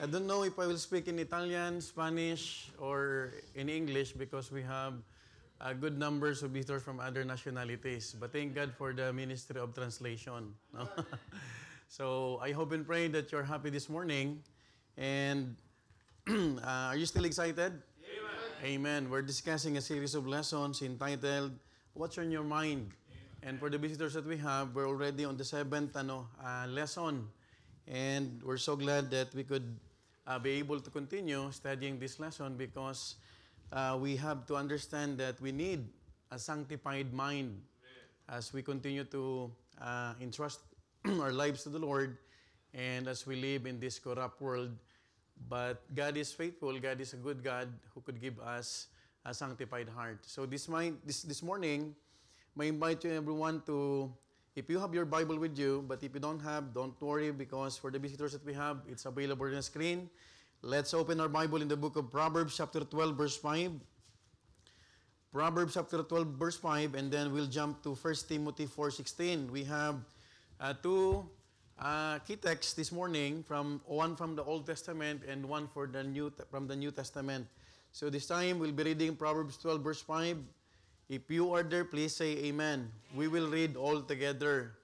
I don't know if I will speak in Italian, Spanish, or in English because we have good numbers of visitors from other nationalities. But thank God for the Ministry of Translation. No? So I hope and pray that you're happy this morning. And are you still excited? Amen. Amen. We're discussing a series of lessons entitled, What's on Your Mind? And for the visitors that we have, we're already on the 7th lesson. And we're so glad that we could be able to continue studying this lesson because we have to understand that we need a sanctified mind as we continue to entrust our lives to the Lord and as we live in this corrupt world. But God is faithful. God is a good God who could give us a sanctified heart. So this morning, I invite you everyone to, if you have your Bible with you, but if you don't have, don't worry because for the visitors that we have, it's available on the screen. Let's open our Bible in the book of Proverbs chapter 12 verse 5. Proverbs chapter 12 verse 5 and then we'll jump to 1 Timothy 4:16. We have two key texts this morning, one from the Old Testament and one from the New Testament. So this time we'll be reading Proverbs 12 verse 5. If you are there, please say amen. We will read all together.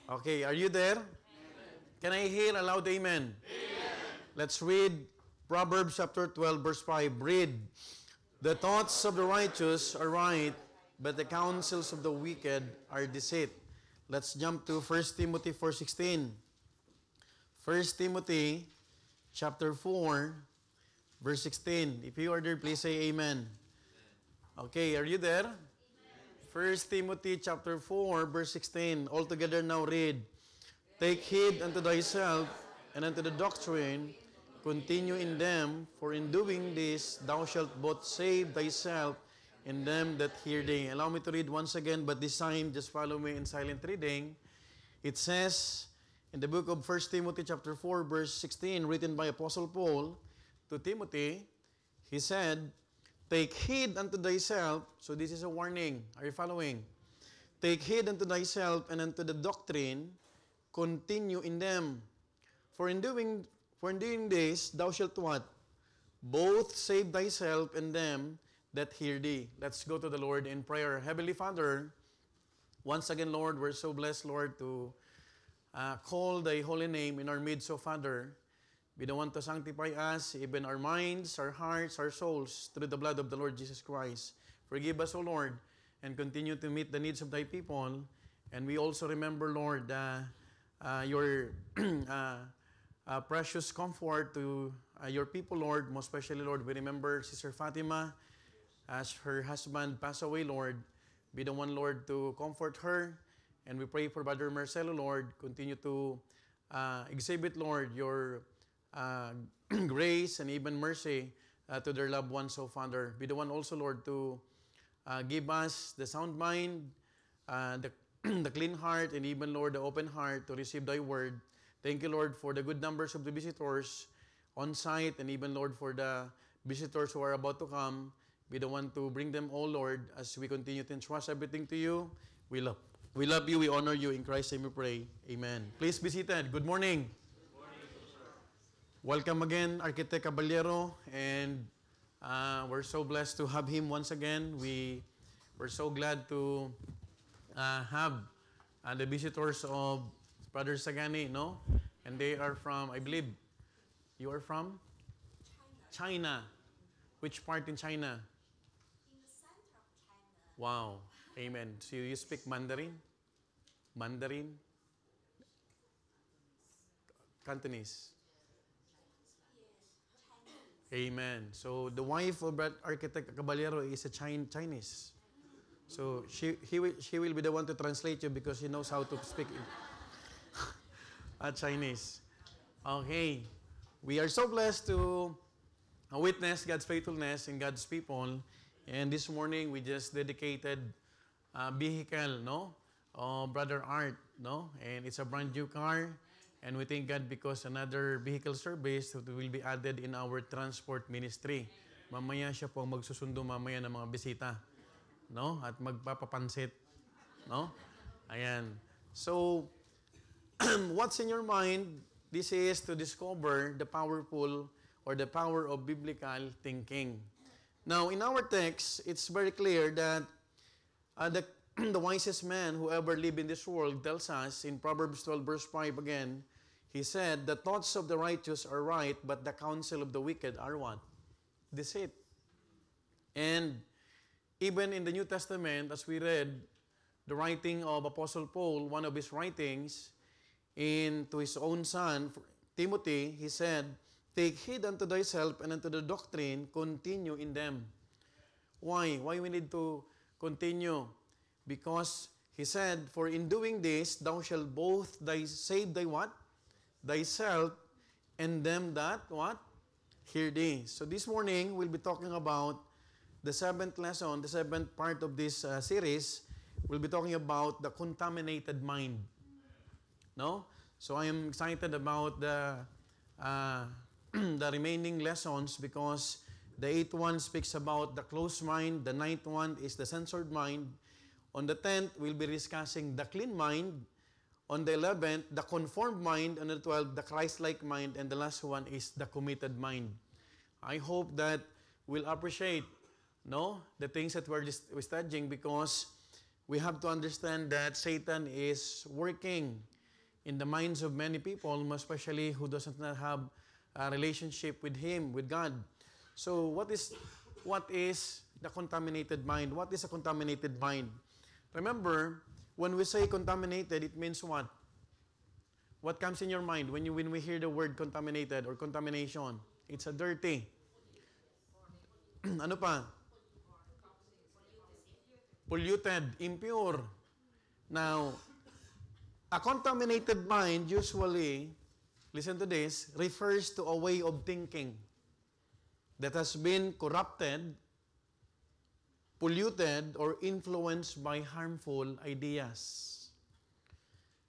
Okay, are you there? Amen. Can I hear a loud amen? Amen. Let's read Proverbs chapter 12 verse 5. Read. The thoughts of the righteous are right, but the counsels of the wicked are deceit. Let's jump to 1 Timothy 4:16. 1 Timothy chapter 4 verse 16. If you are there, please say amen. Okay, are you there? 1 Timothy chapter 4 verse 16. All together now read. Take heed unto thyself and unto the doctrine. Continue in them, for in doing this thou shalt both save thyself and them that hear thee. Allow me to read once again, but this time just follow me in silent reading. It says in the book of 1 Timothy chapter 4 verse 16, written by Apostle Paul to Timothy, he said, take heed unto thyself. So this is a warning. Are you following? Take heed unto thyself and unto the doctrine. Continue in them. For in doing this, thou shalt what? Both save thyself and them that hear thee. Let's go to the Lord in prayer. Heavenly Father, once again, Lord, we're so blessed, Lord, to call thy holy name in our midst, O Father. We don't want to sanctify us, even our minds, our hearts, our souls, through the blood of the Lord Jesus Christ. Forgive us, O Lord, and continue to meet the needs of thy people. And we also remember, Lord, your precious comfort to your people, Lord. Most especially, Lord, we remember Sister Fatima as her husband passed away, Lord. Be the one, Lord, to comfort her. And we pray for Brother Marcelo, Lord. Continue to exhibit, Lord, your grace and even mercy to their loved ones, O Father. Be the one also, Lord, to give us the sound mind, the clean heart, and even, Lord, the open heart to receive thy word. Thank you, Lord, for the good numbers of the visitors on site, and even, Lord, for the visitors who are about to come. Be the one to bring them all, Lord, as we continue to entrust everything to you. We love you, we honor you. In Christ's name we pray. Amen. Please be seated. Good morning. Welcome again, Architect Caballero, and we're so blessed to have him once again. We're so glad to have the visitors of Brother Sagani, no? And they are from, I believe, you are from? China. Which part in China? In the center of China. Wow. Amen. So you speak Mandarin? Mandarin? Cantonese? Yes, Chinese. Amen. So the wife of Architect Caballero is a Chinese. So she will be the one to translate you because she knows how to speak Chinese. Okay. We are so blessed to witness God's faithfulness in God's people. And this morning we just dedicated a vehicle, no? Brother Art, no? And it's a brand new car. And we thank God because another vehicle service will be added in our transport ministry. Mamaya siya po magsusundo mamaya ng mga bisita. No? At magpapapansit. No? Ayan. So, what's in your mind This is to discover the powerful or the power of biblical thinking. Now, in our text, it's very clear that the wisest man who ever lived in this world tells us in Proverbs 12 verse 5 again, he said, the thoughts of the righteous are right, but the counsel of the wicked are what? Deceit. And even in the New Testament, as we read, the writing of Apostle Paul, one of his writings, to his own son, Timothy, he said, take heed unto thyself and unto the doctrine, continue in them. Why? Why we need to continue? Because he said, for in doing this, thou shalt both save thy what? Thyself and them that what? Hear thee. So this morning, we'll be talking about the seventh lesson, the seventh part of this series. We'll be talking about the contaminated mind. No? So I am excited about the remaining lessons because the 8th one speaks about the closed mind. The 9th one is the censored mind. On the 10th, we'll be discussing the clean mind. On the 11th, the conformed mind. On the 12th, the Christ-like mind. And the last one is the committed mind. I hope that we'll appreciate the things that we're studying because we have to understand that Satan is working in the minds of many people, especially who doesn't have a relationship with Him, with God. So what is the contaminated mind? What is a contaminated mind? Remember, when we say contaminated, it means what? What comes in your mind when we hear the word contaminated or contamination? It's a dirty. Ano pa? Polluted, impure. Now, a contaminated mind usually, listen to this, refers to a way of thinking that has been corrupted, polluted, or influenced by harmful ideas.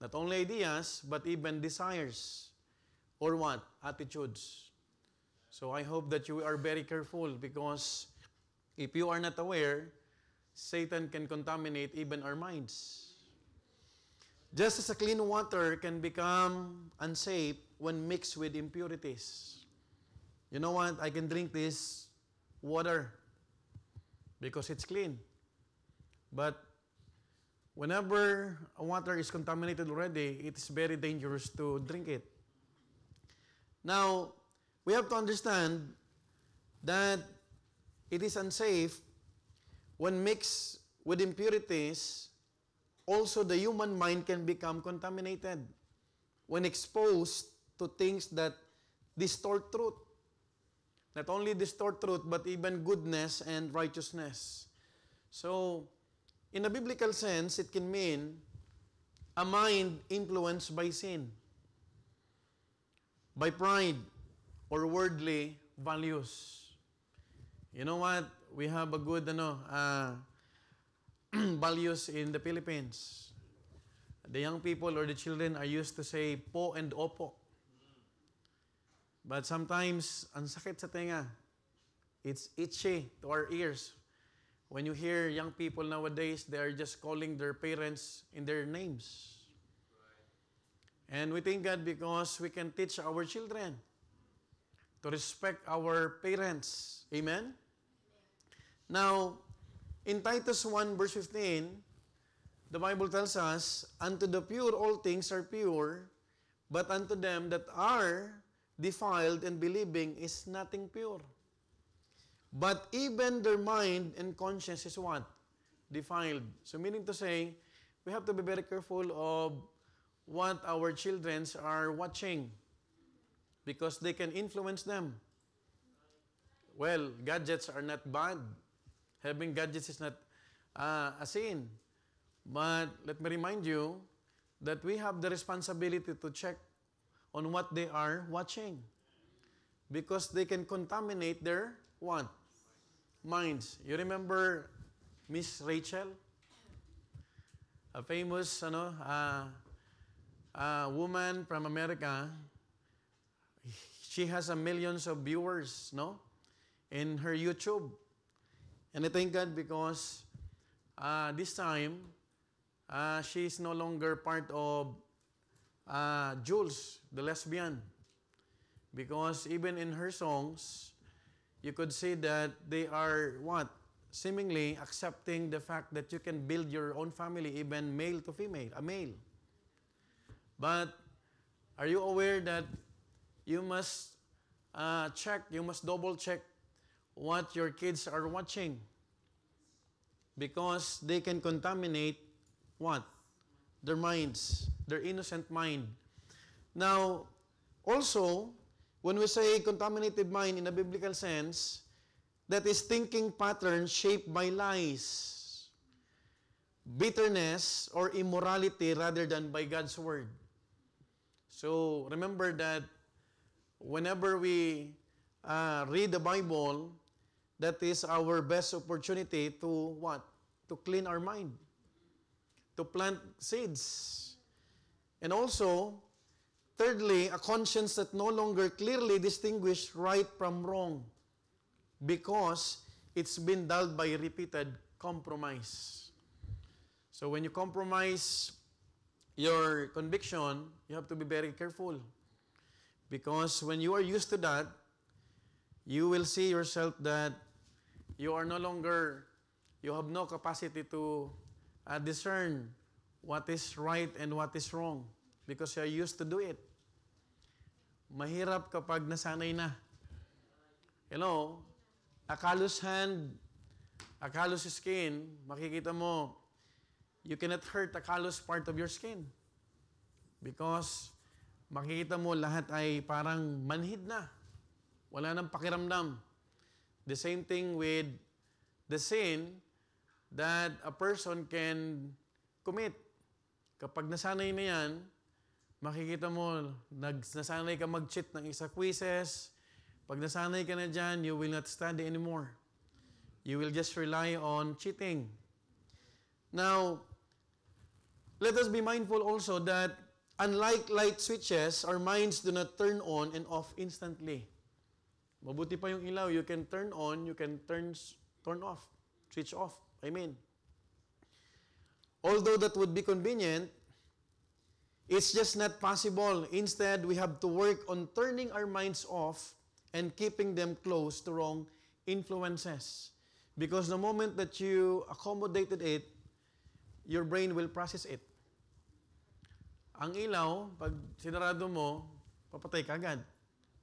Not only ideas, but even desires. Or what? Attitudes. So I hope that you are very careful because if you are not aware, Satan can contaminate even our minds. Just as a clean water can become unsafe when mixed with impurities. You know what? I can drink this water because it's clean. But whenever a water is contaminated already, it is very dangerous to drink it. Now, we have to understand that it is unsafe when mixed with impurities. Also, the human mind can become contaminated when exposed to things that distort truth. Not only distort truth, but even goodness and righteousness. So, in a biblical sense, it can mean a mind influenced by sin, by pride, or worldly values. You know what? We have a good values in the Philippines. The young people or the children are used to say po and opo. But sometimes, ang sakit sa tenga. It's itchy to our ears. When you hear young people nowadays, they are just calling their parents in their names. And we thank God because we can teach our children to respect our parents. Amen? Now, in Titus 1 verse 15, the Bible tells us, unto the pure all things are pure, but unto them that are defiled and believing is nothing pure. But even their mind and conscience is what? Defiled. So meaning to say, we have to be very careful of what our children are watching because they can influence them. Well, gadgets are not bad. Having gadgets is not a sin. But let me remind you that we have the responsibility to check on what they are watching. Because they can contaminate their what? Minds. You remember Miss Rachel? A famous woman from America. She has millions of viewers, in her YouTube. And I thank God because this time, she is no longer part of Jules, the lesbian. Because even in her songs, you could see that they are what? Seemingly accepting the fact that you can build your own family, even male to female, a male. But are you aware that you must you must double check what your kids are watching? Because they can contaminate what? Their minds, their innocent mind. Now, also, when we say contaminated mind in a biblical sense, that is thinking patterns shaped by lies, bitterness, or immorality rather than by God's Word. So, remember that whenever we read the Bible, that is our best opportunity to what? To clean our mind, to plant seeds. And also, thirdly, a conscience that no longer clearly distinguishes right from wrong because it's been dulled by repeated compromise. So when you compromise your conviction, you have to be very careful. Because when you are used to that, you will see yourself that you are no longer, you have no capacity to discern what is right and what is wrong because you are used to do it. Mahirap kapag nasanay na. Hello? A callous hand, a callous skin, makikita mo, you cannot hurt a callous part of your skin. Because makikita mo lahat ay parang manhid na. Wala nang pakiramdam. The same thing with the sin that a person can commit. Kapag nasanay na yan, makikita mo, nasanay ka mag-cheat ng isa quizzes. Pag nasanay ka na dyan, you will not study anymore. You will just rely on cheating. Now, let us be mindful also that unlike light switches, our minds do not turn on and off instantly. Mabuti pa yung ilaw, you can turn on, you can turn off, switch off, Although that would be convenient, it's just not possible. Instead, we have to work on turning our minds off and keeping them close to wrong influences. Because the moment that you accommodated it, your brain will process it. Ang ilaw, pag sinarado mo, papatay ka agad.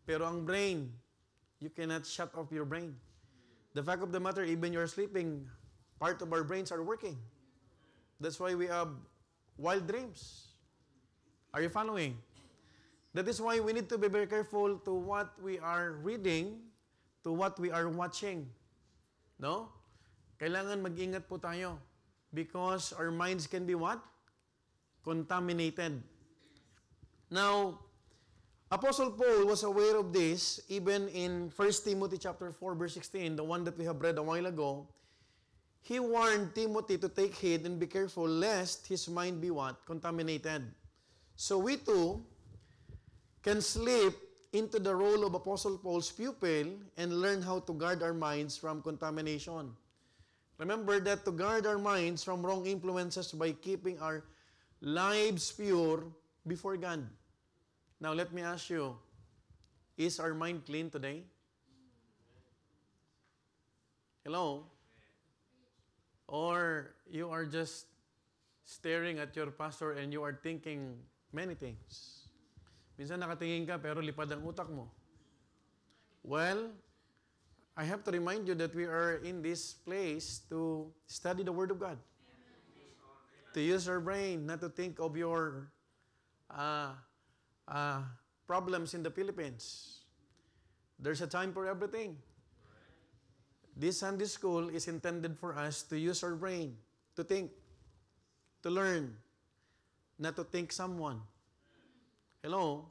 Pero ang brain, you cannot shut off your brain. The fact of the matter, even you're sleeping, part of our brains are working. That's why we have wild dreams. Are you following? That is why we need to be very careful to what we are reading, to what we are watching. No? Kailangan mag-ingat po tayo. Because our minds can be what? Contaminated. Now, Apostle Paul was aware of this even in 1 Timothy chapter 4 verse 16, the one that we have read a while ago. He warned Timothy to take heed and be careful lest his mind be what? Contaminated. So we too can slip into the role of Apostle Paul's pupil and learn how to guard our minds from contamination. Remember that to guard our minds from wrong influences by keeping our lives pure before God. Now let me ask you, is our mind clean today? Hello? Or you are just staring at your pastor and you are thinking many things. Minsan nakatingin ka pero lipad ang utak mo. Well, I have to remind you that we are in this place to study the Word of God. To use our brain, not to think of your problems in the Philippines. There's a time for everything. This Sunday school is intended for us to use our brain, to think, to learn, not to think someone. Hello?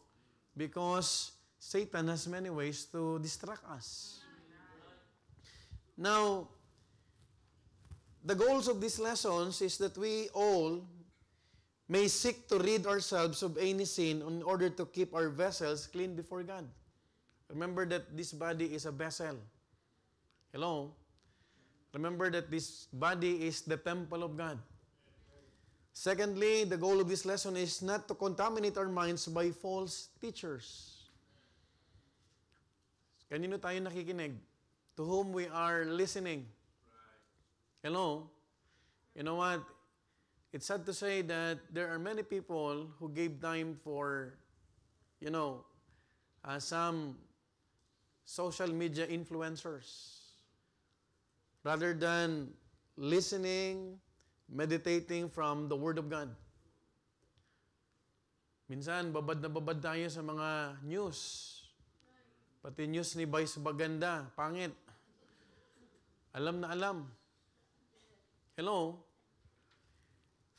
Because Satan has many ways to distract us. Now, the goals of these lessons is that we all may seek to rid ourselves of any sin in order to keep our vessels clean before God. Remember that this body is a vessel. Hello? Remember that this body is the temple of God. Secondly, the goal of this lesson is not to contaminate our minds by false teachers. Kanino tayo nakikinig? To whom we are listening. Hello? You know what? It's sad to say that there are many people who gave time for, some social media influencers. Rather than listening, meditating from the Word of God. Minsan, babad na babad tayo sa mga news. Pati news ni Vice Baganda, pangit. Alam na alam. Hello?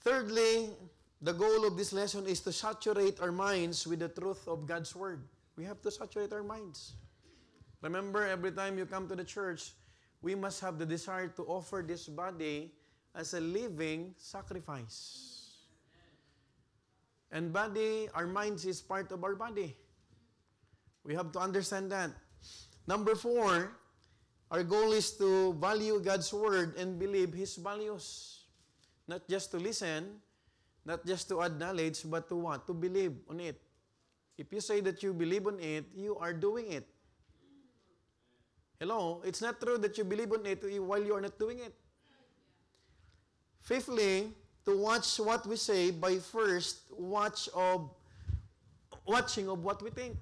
Thirdly, the goal of this lesson is to saturate our minds with the truth of God's Word. We have to saturate our minds. Remember, every time you come to the church, we must have the desire to offer this body as a living sacrifice. And body, our minds is part of our body. We have to understand that. Number 4, our goal is to value God's Word and believe His values. Not just to listen, not just to add knowledge, but to what? To believe on it. If you say that you believe on it, you are doing it. Hello? It's not true that you believe on it while you are not doing it. Fifthly, to watch what we say by first watching of what we think.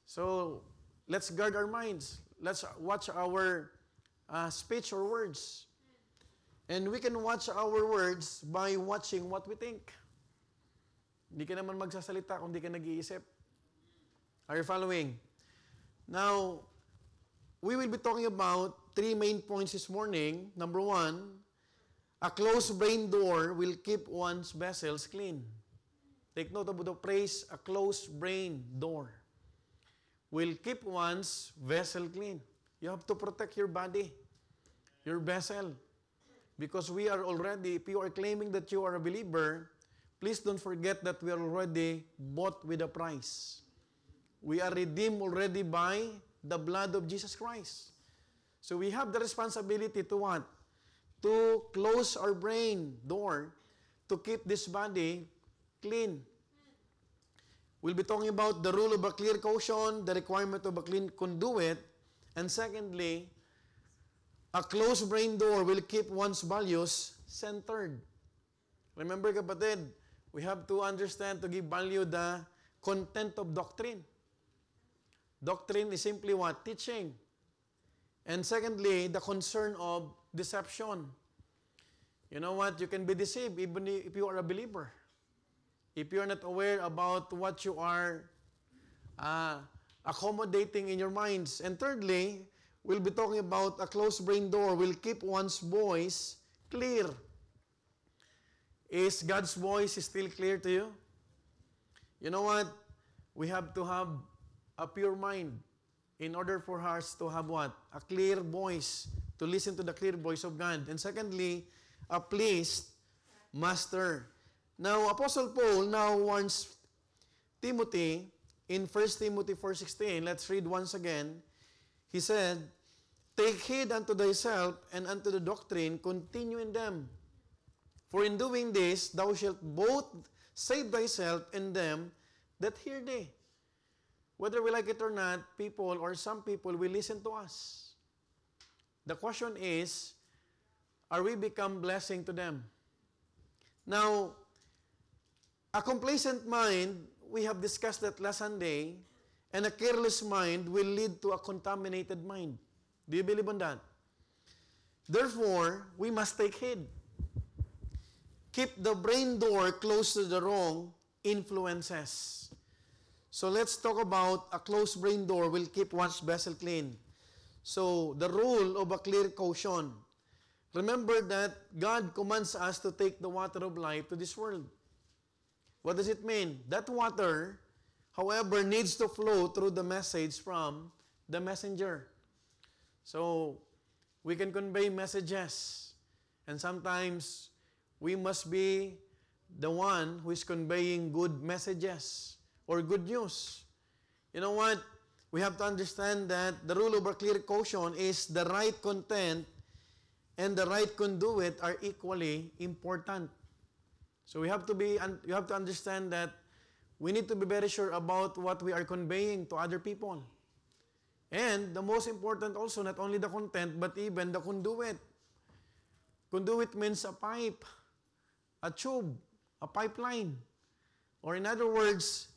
So, let's guard our minds. Let's watch our speech or words. And we can watch our words by watching what we think. Hindi ka naman magsasalita kung hindi ka nag-iisip. Are you following? Now, we will be talking about 3 main points this morning. Number 1, a closed brain door will keep one's vessels clean. Take note of the phrase, a closed brain door will keep one's vessel clean. You have to protect your body, your vessel. Because we are already, if you are claiming that you are a believer, please don't forget that we are already bought with a price. We are redeemed already by the blood of Jesus Christ. So we have the responsibility to what? To close our brain door to keep this body clean. We'll be talking about the rule of a clear caution, the requirement of a clean conduit, and secondly, a closed brain door will keep one's values centered. Remember, kapatid, we have to understand to give value the content of doctrine. Doctrine is simply what? Teaching. And secondly, the concern of deception. You know what? You can be deceived even if you are a believer. If you are not aware about what you are accommodating in your minds. And thirdly, we'll be talking about a closed brain door will keep one's voice clear. Is God's voice still clear to you? You know what? We have to have a pure mind in order for us to have what? A clear voice, to listen to the clear voice of God. And secondly, a pleased master. Now, Apostle Paul now warns Timothy in 1 Timothy 4:16. Let's read once again. He said, "Take heed unto thyself and unto the doctrine, continue in them. For in doing this, thou shalt both save thyself and them that hear thee." Whether we like it or not, people or some people will listen to us. The question is, are we become blessing to them? Now, a complacent mind, we have discussed that last Sunday, and a careless mind will lead to a contaminated mind. Do you believe on that? Therefore, we must take heed. Keep the brain door closed to the wrong influences. So let's talk about a closed brain door will keep one's vessel clean. So, the rule of a clear caution. Remember that God commands us to take the water of life to this world. What does it mean? That water, however, needs to flow through the message from the messenger. So, we can convey messages. And sometimes, we must be the one who is conveying good messages or good news. You know what? We have to understand that the rule of a clear caution is the right content and the right conduit are equally important. So you have to understand that we need to be very sure about what we are conveying to other people. And the most important also, not only the content, but even the conduit. Conduit means a pipe, a tube, a pipeline. Or in other words,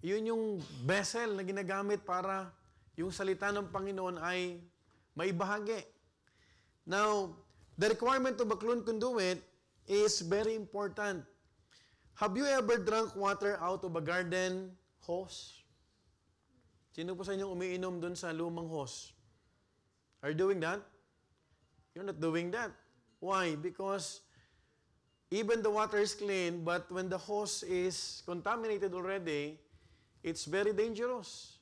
yun yung vessel na ginagamit para yung salita ng Panginoon ay maibahagi. Now, the requirement of a clean conduit is very important. Have you ever drunk water out of a garden hose? Sino po sa inyong umiinom dun sa lumang hose? Are you doing that? You're not doing that. Why? Because even the water is clean, but when the hose is contaminated already, it's very dangerous.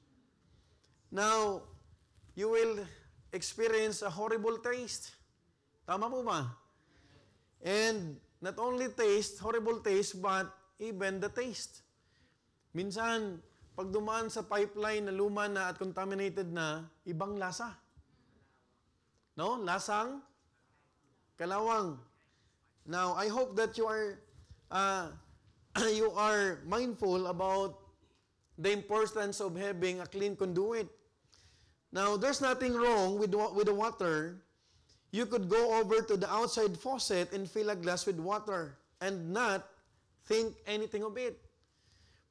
Now, you will experience a horrible taste. Tama po ba? And not only taste, horrible taste, but even the taste. Minsan, pag dumaan sa pipeline na luma na at contaminated na, ibang lasa. No? Lasang kalawang. Now, I hope that you are mindful about the importance of having a clean conduit. Now, there's nothing wrong with the water. You could go over to the outside faucet and fill a glass with water and not think anything of it.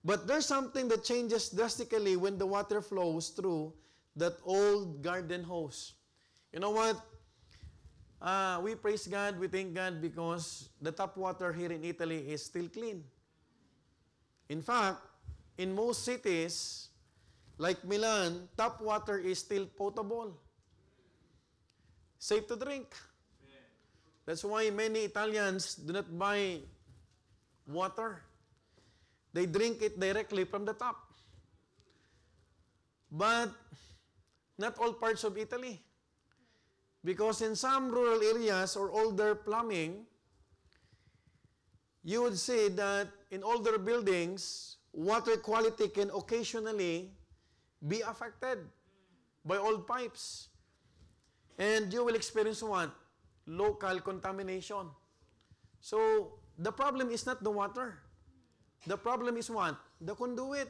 But there's something that changes drastically when the water flows through that old garden hose. You know what? We praise God, we thank God because the tap water here in Italy is still clean. In fact, in most cities, like Milan, tap water is still potable. Safe to drink. That's why many Italians do not buy water. They drink it directly from the tap. But not all parts of Italy. Because in some rural areas or older plumbing, you would see that in older buildings, water quality can occasionally be affected by old pipes. And you will experience what? Local contamination. So, the problem is not the water. The problem is what? The conduit.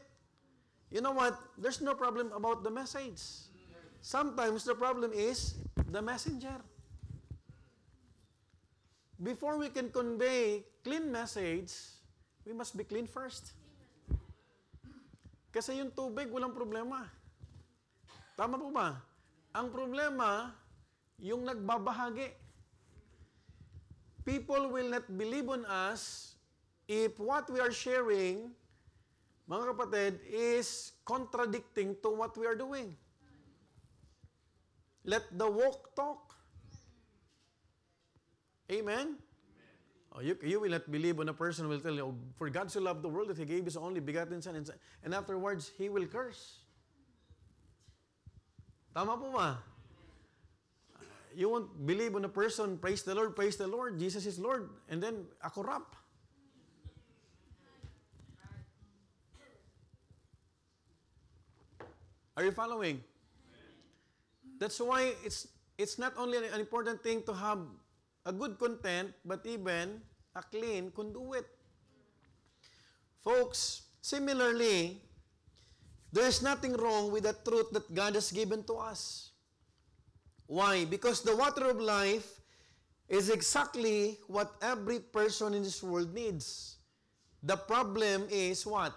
You know what? There's no problem about the message. Sometimes the problem is the messenger. Before we can convey clean message, we must be clean first. Kasi yung tubig, walang problema. Tama po ba? Ang problema, yung nagbabahagi. People will not believe on us if what we are sharing, mga kapatid, is contradicting to what we are doing. Let the walk talk. Amen? Oh, you will not believe when a person will tell you, oh, for God so loved the world that He gave His only begotten Son, and afterwards, He will curse. Tama po ba? You won't believe when a person, praise the Lord, Jesus is Lord, and then ako rap. Are you following? That's why it's not only an important thing to have a good content, but even a clean conduit. Folks, similarly, there is nothing wrong with the truth that God has given to us. Why? Because the water of life is exactly what every person in this world needs. The problem is what?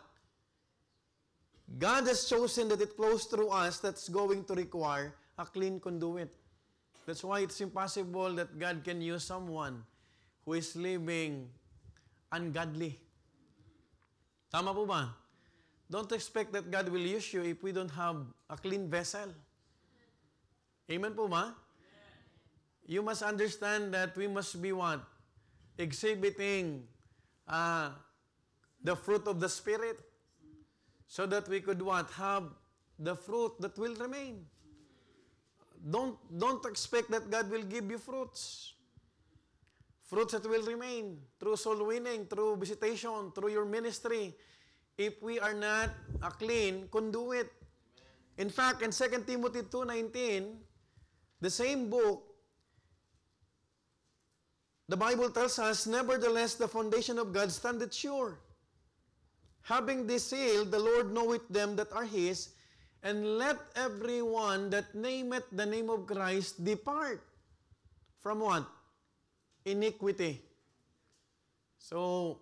God has chosen that it flows through us that's going to require a clean conduit. That's why it's impossible that God can use someone who is living ungodly. Tama po ba? Don't expect that God will use you if we don't have a clean vessel. Amen po ba? You must understand that we must be what? Exhibiting the fruit of the Spirit so that we could what? Have the fruit that will remain. Don't expect that God will give you fruits. Fruits that will remain through soul winning, through visitation, through your ministry, if we are not a clean conduit. In fact, in 2 Timothy 2:19, the same book, the Bible tells us, nevertheless, the foundation of God standeth sure. Having this seal, the Lord knoweth them that are His, and let everyone that nameth the name of Christ depart from what? Iniquity. So,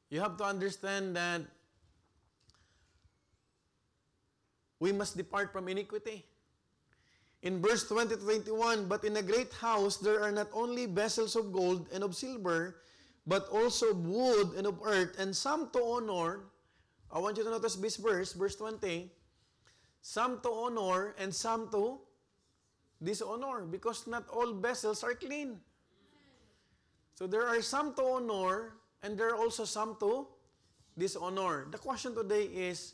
you have to understand that we must depart from iniquity. In verse 20 to 21, but in a great house there are not only vessels of gold and of silver, but also of wood and of earth, and some to honor. I want you to notice this verse 20. Some to honor and some to dishonor, because not all vessels are clean. So there are some to honor and there are also some to dishonor. The question today is,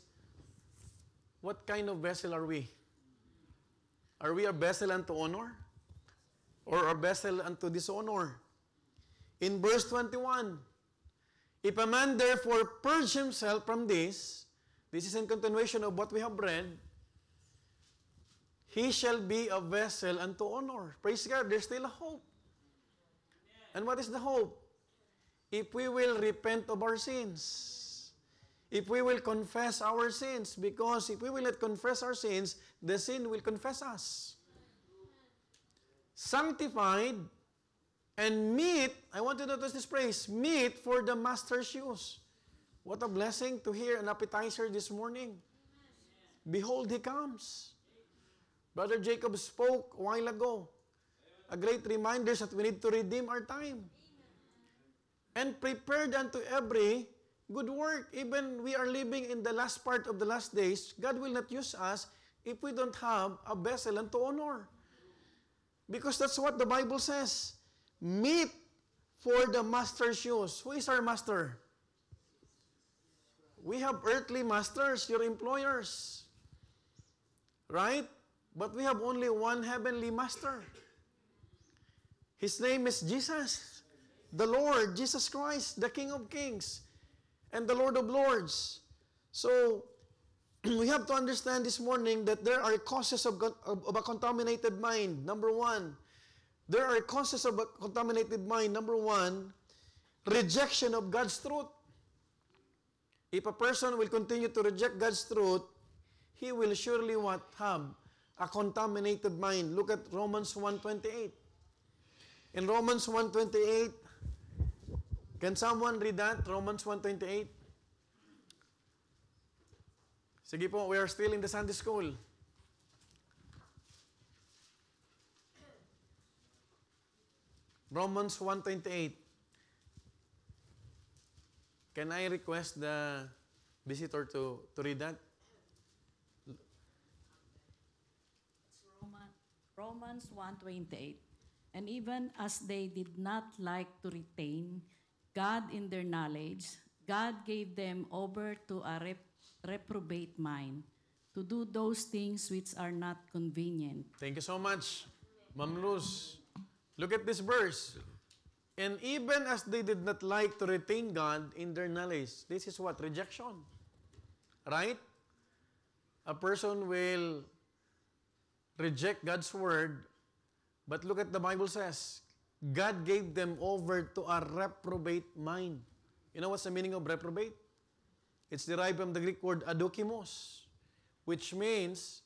what kind of vessel are we? Are we a vessel unto honor or a vessel unto dishonor? In verse 21, if a man therefore purge himself from this is in continuation of what we have read, he shall be a vessel unto honor. Praise God, there's still a hope. And what is the hope? If we will repent of our sins. If we will confess our sins. Because if we will not confess our sins, the sin will confess us. Sanctified and meet, I want to notice this phrase, meet for the master's use. What a blessing to hear an appetizer this morning. Behold, He comes. Brother Jacob spoke a while ago. A great reminder that we need to redeem our time. And prepared unto every good work. Even we are living in the last part of the last days, God will not use us if we don't have a vessel unto honor. Because that's what the Bible says. Meet for the master's use. Who is our master? We have earthly masters, your employers. Right? But we have only one heavenly master. His name is Jesus, the Lord, Jesus Christ, the King of Kings, and the Lord of Lords. So, we have to understand this morning that there are causes of a contaminated mind. Number one, there are causes of a contaminated mind. Number one, rejection of God's truth. If a person will continue to reject God's truth, he will surely what? Have a contaminated mind. Look at Romans 1:28. In Romans 1:28, can someone read that? Romans 1:28. Sige po, we are still in the Sunday school. Romans 1:28. Can I request the visitor to read that? Romans 1:28. And even as they did not like to retain God in their knowledge, God gave them over to a reprobate mind to do those things which are not convenient. Thank you so much, Ma'am Luz. Look at this verse. And even as they did not like to retain God in their knowledge, this is what? Rejection. Right? A person will reject God's word, but look at the Bible says, God gave them over to a reprobate mind. You know what's the meaning of reprobate? It's derived from the Greek word adokimos, which means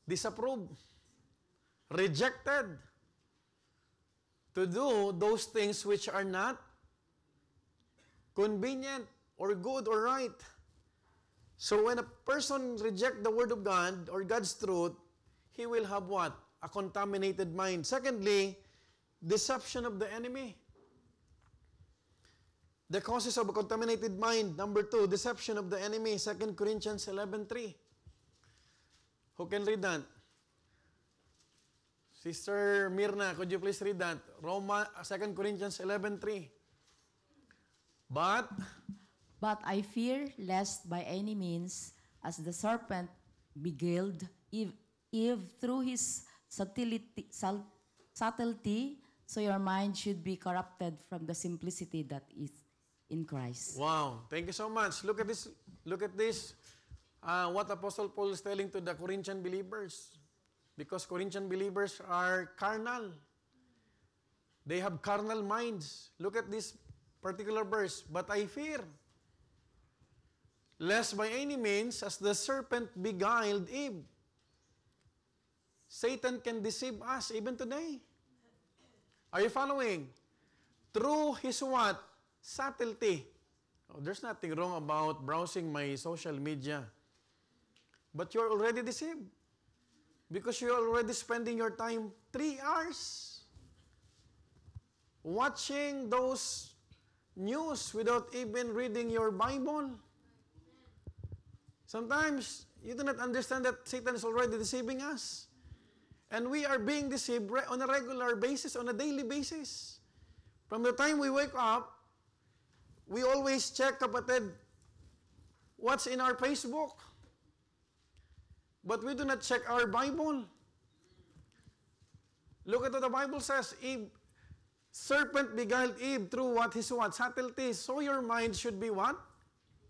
disapproved, rejected, to do those things which are not convenient or good or right. So when a person rejects the word of God or God's truth, he will have what? A contaminated mind. Secondly, deception of the enemy. The causes of a contaminated mind. Number two, deception of the enemy. 2 Corinthians 11:3. Who can read that? Sister Mirna, could you please read that? 2 Corinthians 11:3. But I fear lest by any means, as the serpent beguiled Eve through his subtlety, so your mind should be corrupted from the simplicity that is in Christ. wow, thank you so much. Look at this. Look at this. What Apostle Paul is telling to the Corinthian believers. Because Corinthian believers are carnal. They have carnal minds. Look at this particular verse. But I fear, lest by any means, as the serpent beguiled Eve. Satan can deceive us even today. Are you following? Through his what? Subtlety. Oh, there's nothing wrong about browsing my social media. But you're already deceived. Because you're already spending your time 3 hours watching those news without even reading your Bible. Sometimes you do not understand that Satan is already deceiving us. And we are being deceived on a regular basis, on a daily basis. From the time we wake up, we always check, kapatid, what's in our Facebook. But we do not check our Bible. Look at what the Bible says. Eve, serpent beguiled Eve through what? His what? Subtlety. So your mind should be what?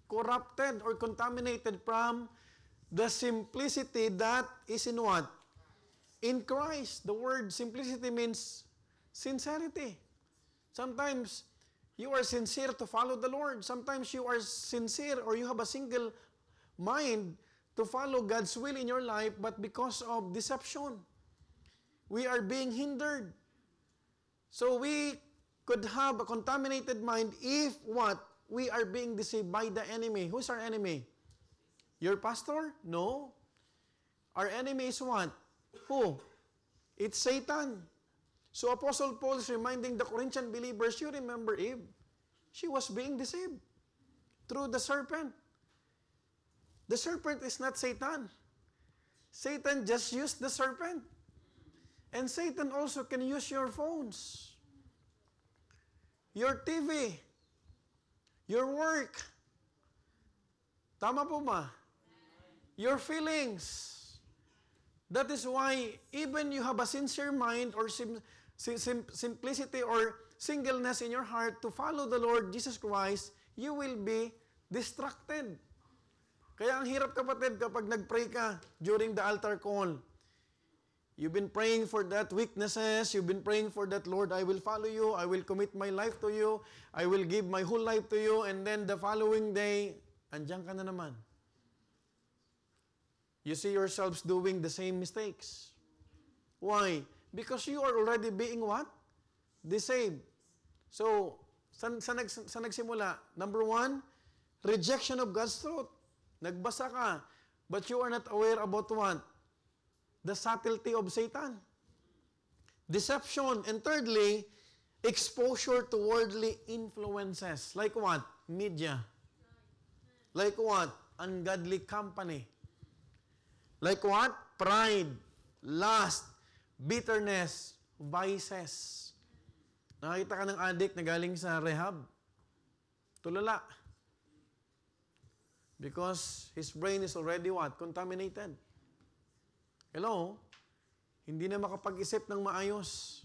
Corrupted or contaminated from the simplicity that is in what? In Christ. The word simplicity means sincerity. Sometimes you are sincere to follow the Lord. Sometimes you are sincere or you have a single mind to follow God's will in your life, but because of deception, we are being hindered. So we could have a contaminated mind if what? We are being deceived by the enemy. Who's our enemy? Your pastor? No. Our enemy is what? Who? It's Satan. So Apostle Paul is reminding the Corinthian believers, you remember Eve? She was being deceived through the serpent. The serpent is not Satan. Satan just used the serpent. And Satan also can use your phones, your TV, your work. Tama po ba? Your feelings. That is why even you have a sincere mind or simplicity or singleness in your heart to follow the Lord Jesus Christ, you will be distracted. Kaya ang hirap, kapatid, kapag nag-pray ka during the altar call. You've been praying for that weaknesses. You've been praying for that, Lord, I will follow you. I will commit my life to you. I will give my whole life to you. And then the following day, andyan ka na naman. You see yourselves doing the same mistakes. Why? Because you are already being what? Deceived. So, saan nagsimula? Number 1, rejection of God's truth. Nagbasa ka, but you are not aware about what? The subtlety of Satan. Deception. And thirdly, exposure to worldly influences. Like what? Media. Like what? Ungodly company. Like what? Pride, lust, bitterness, vices. Nakita ka ng addict na galing sa rehab. Tulala. Because his brain is already what? Contaminated. Hello? Hindi na makapag-isip ng maayos.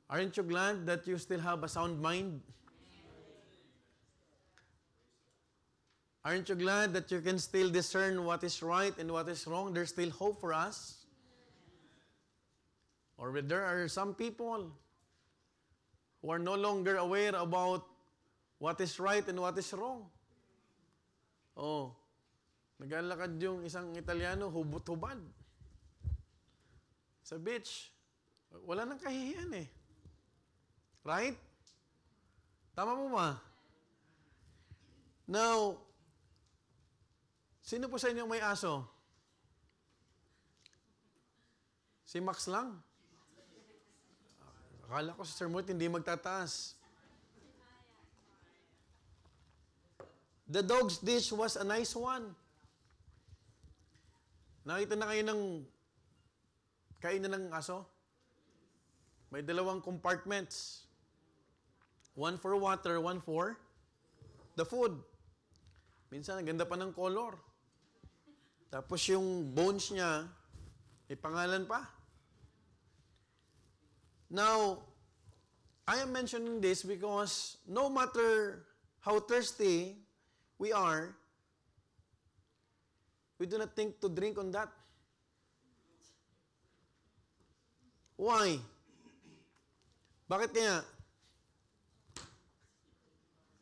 Aren't you glad that you still have a sound mind? Aren't you glad that you can still discern what is right and what is wrong? There's still hope for us. Or there are some people who are no longer aware about what is right and what is wrong. Oh, naglalakad yung isang Italiano, hubot-hubad. Sa beach. Wala nang kahihiyan eh. Right? Tama mo ba? Now, sino po sa inyo may aso? Si Max lang. Akala ko si Sir Mort hindi magtataas. The dog's dish was a nice one. Nakita na kayo ng kainan ng aso? May 2 compartments. One for water, one for the food. Minsan, ang ganda pa ng color. Tapos yung bones niya, may pangalan pa. Now, I am mentioning this because no matter how thirsty we are, we do not think to drink on that. Why? Bakit kaya?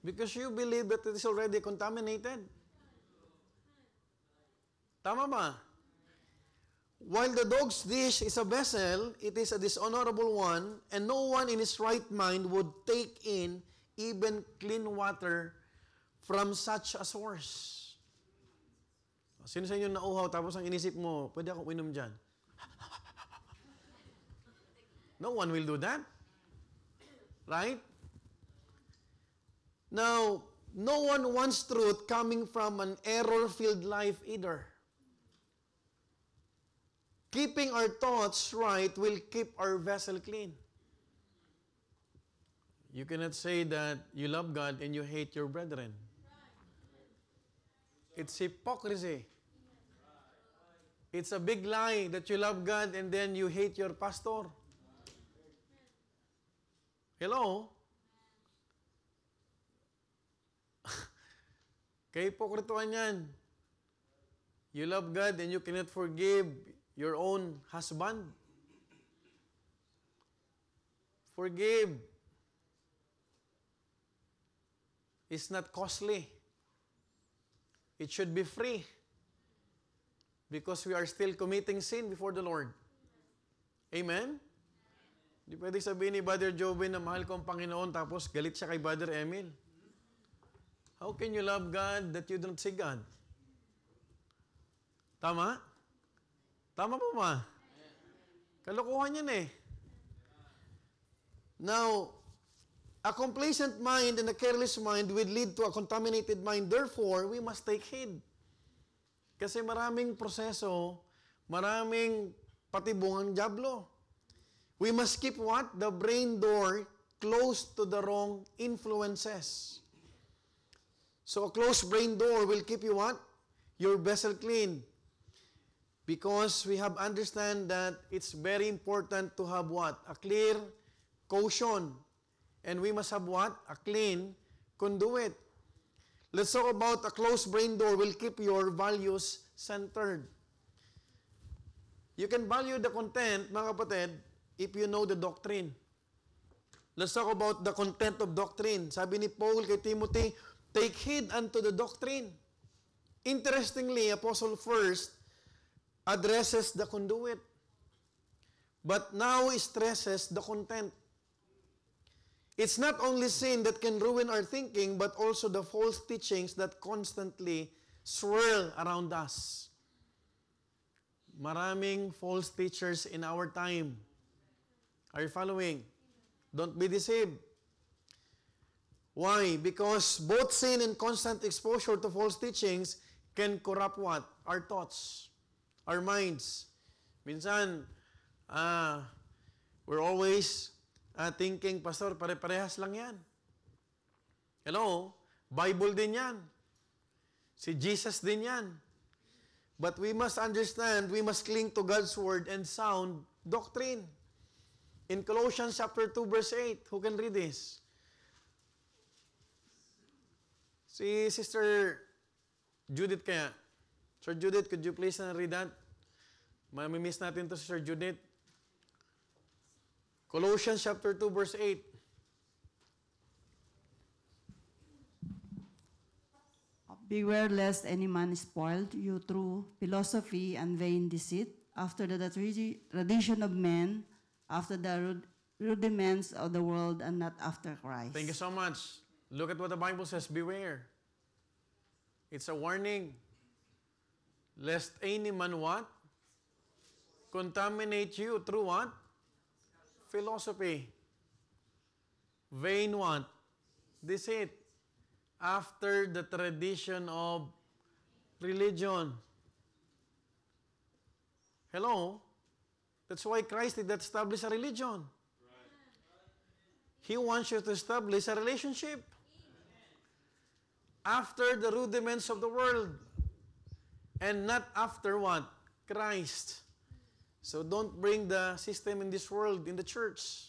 Because you believe that it is already contaminated. Tama ba? While the dog's dish is a vessel, it is a dishonorable one, and no one in his right mind would take in even clean water from such a source. Sino sa inyo nauhaw tapos ang inisip mo, pwede akong uminom dyan? No one will do that. Right? Now, no one wants truth coming from an error-filled life either. Keeping our thoughts right will keep our vessel clean. You cannot say that you love God and you hate your brethren. It's hypocrisy. It's a big lie that you love God and then you hate your pastor. Hello? Kaya hipokrituhan yan. You love God and you cannot forgive your own husband. Forgive. It's not costly. It should be free. Because we are still committing sin before the Lord. Amen? Di pwede sabihin ni Brother Joven na mahal ko ang Panginoon tapos galit siya kay Brother Emil. How can you love God that you don't see God? Tama? Tama po ba? Kalokohan yan eh. Now, a complacent mind and a careless mind will lead to a contaminated mind. Therefore, we must take heed. Kasi maraming proseso, maraming patibong ang dyablo. We must keep what? The brain door closed to the wrong influences. So a closed brain door will keep you what? Your vessel clean. Because we have understand that it's very important to have what? A clear caution. And we must have what? A clean conduit. Let's talk about a closed brain door will keep your values centered. You can value the content, mga kapatid, if you know the doctrine. Let's talk about the content of doctrine. Sabi ni Paul kay Timothy, take heed unto the doctrine. Interestingly, Apostle first addresses the conduit, but now stresses the content. It's not only sin that can ruin our thinking, but also the false teachings that constantly swirl around us. Maraming false teachers in our time. Are you following? Don't be deceived. Why? Because both sin and constant exposure to false teachings can corrupt what? Our thoughts, our minds. Minsan, we're always thinking, Pastor, pare-parehas lang yan. Hello? Bible din yan. Si Jesus din yan. But we must understand, we must cling to God's Word and sound doctrine. In Colossians chapter 2, verse 8, who can read this? Si Sister Judith kaya. Sir Judith, could you please read that? Mamimiss natin to, Sister Judith. Colossians chapter 2, verse 8. Beware lest any man spoil you through philosophy and vain deceit, after the tradition of men, after the rudiments of the world, and not after Christ. Thank you so much. Look at what the Bible says, beware. It's a warning. Lest any man what? Contaminate you through what? Philosophy. Vain what? Deceit. After the tradition of religion. Hello? That's why Christ did not establish a religion. He wants you to establish a relationship. After the rudiments of the world. And not after what? Christ. So don't bring the system in this world in the church.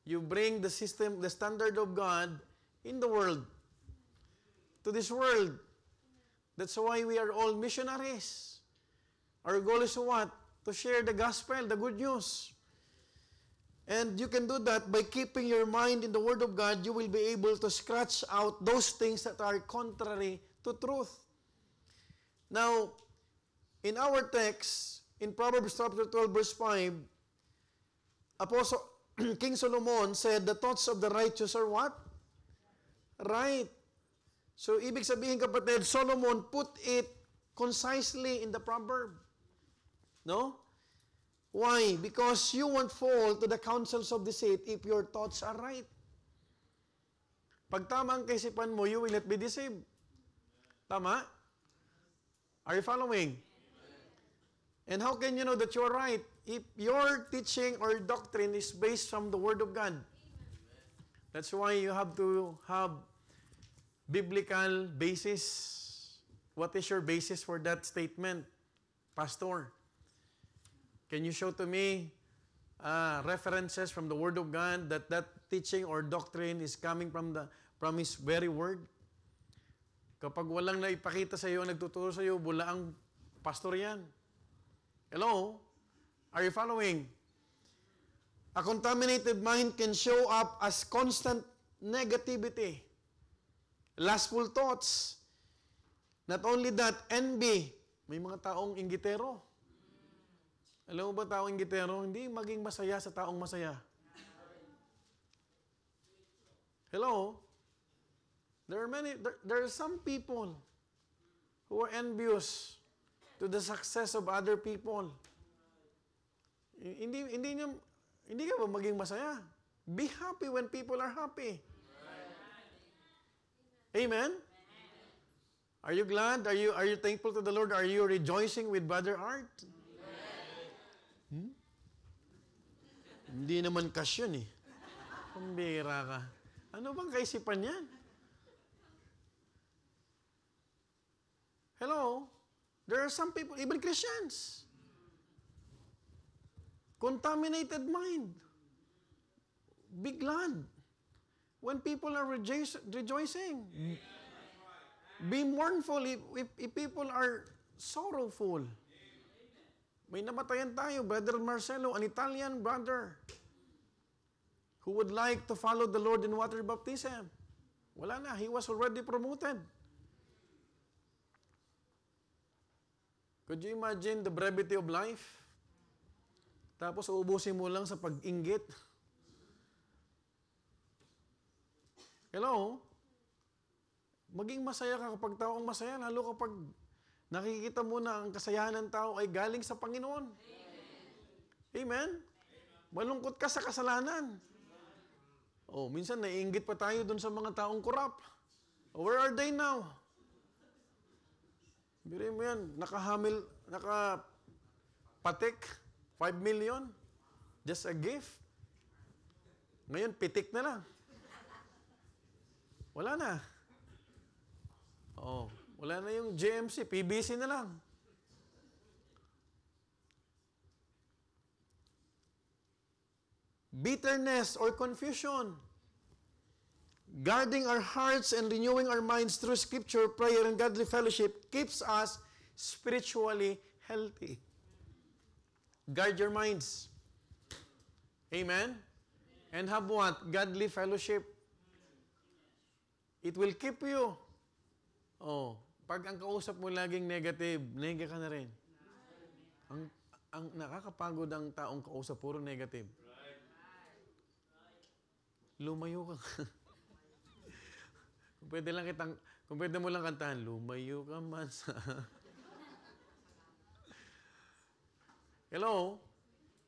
You bring the system, the standard of God in the world. To this world. That's why we are all missionaries. Our goal is what? To share the gospel, the good news. And you can do that by keeping your mind in the Word of God. You will be able to scratch out those things that are contrary to truth. Now, in our text, in Proverbs chapter 12, verse 5, Apostle King Solomon said, the thoughts of the righteous are what? Right. So, ibig sabihin, kapatid, Solomon put it concisely in the proverb. No? Why? Because you won't fall to the counsels of deceit if your thoughts are right. Pag tama ang kaisipan mo, you will not be deceived. Tama? Are you following? And how can you know that you're right? If your teaching or doctrine is based from the Word of God. That's why you have to have biblical basis. What is your basis for that statement, Pastor? Can you show to me references from the Word of God that teaching or doctrine is coming from His very Word? Kapag walang naipakita sa iyo, nagtuturo sa iyo, bulaang pastor yan. Hello? Are you following? A contaminated mind can show up as constant negativity, lustful thoughts. Not only that, envy. May mga taong inggitero. Alam mo ba taong inggitero? Hindi maging masaya sa taong masaya. Hello? There are some people who are envious to the success of other people. Hindi ka ba maging masaya? Be happy when people are happy. Amen? Are you glad? Are you thankful to the Lord? Are you rejoicing with Brother Art? Hindi naman cash yun eh. Kumbira ka. Ano bang kaisipan yan? Hello? There are some people, even Christians, contaminated mind. Be glad when people are rejoicing. Be mournful if people are sorrowful. May namatayan tayo, Brother Marcelo, an Italian brother who would like to follow the Lord in water baptism. Wala na, he was already promoted. Could you imagine the brevity of life? Tapos uubusin mo lang sa pag-inggit. Hello? Maging masaya ka kapag taong masaya, lalo kapag nakikita mo na ang kasayahan ng tao ay galing sa Panginoon. Amen? Malungkot ka sa kasalanan. Oh, minsan naiinggit pa tayo dun sa mga taong korap. Where are they now? Biri mo yan, nakapatik, 5 million, just a gift. Ngayon, pitik na lang. Wala na. Oh, wala na yung GMC, PBC na lang. Bitterness or confusion. Guarding our hearts and renewing our minds through Scripture, prayer, and godly fellowship keeps us spiritually healthy. Guard your minds. Amen? And have what? Godly fellowship. It will keep you. Oh, pag ang kausap mo laging negative, nega ka na rin. Ang nakakapagod ang taong kausap, puro negative. Lumayo ka. Kung pwede mo lang kantahan, lumayo ka man sa... Hello?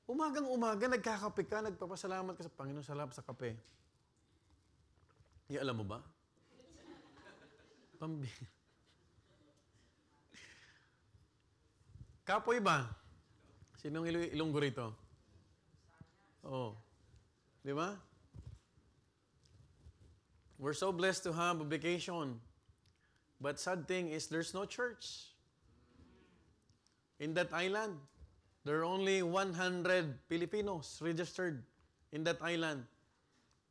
Umagang-umaga, nagkakape ka, nagpapasalamat ka sa Panginoon sa kape. Alam mo ba? Kapoy ba? Sinong Ilonggo rito? Oo. Di ba? We're so blessed to have a vacation. But sad thing is there's no church. In that island, there are only 100 Filipinos registered in that island.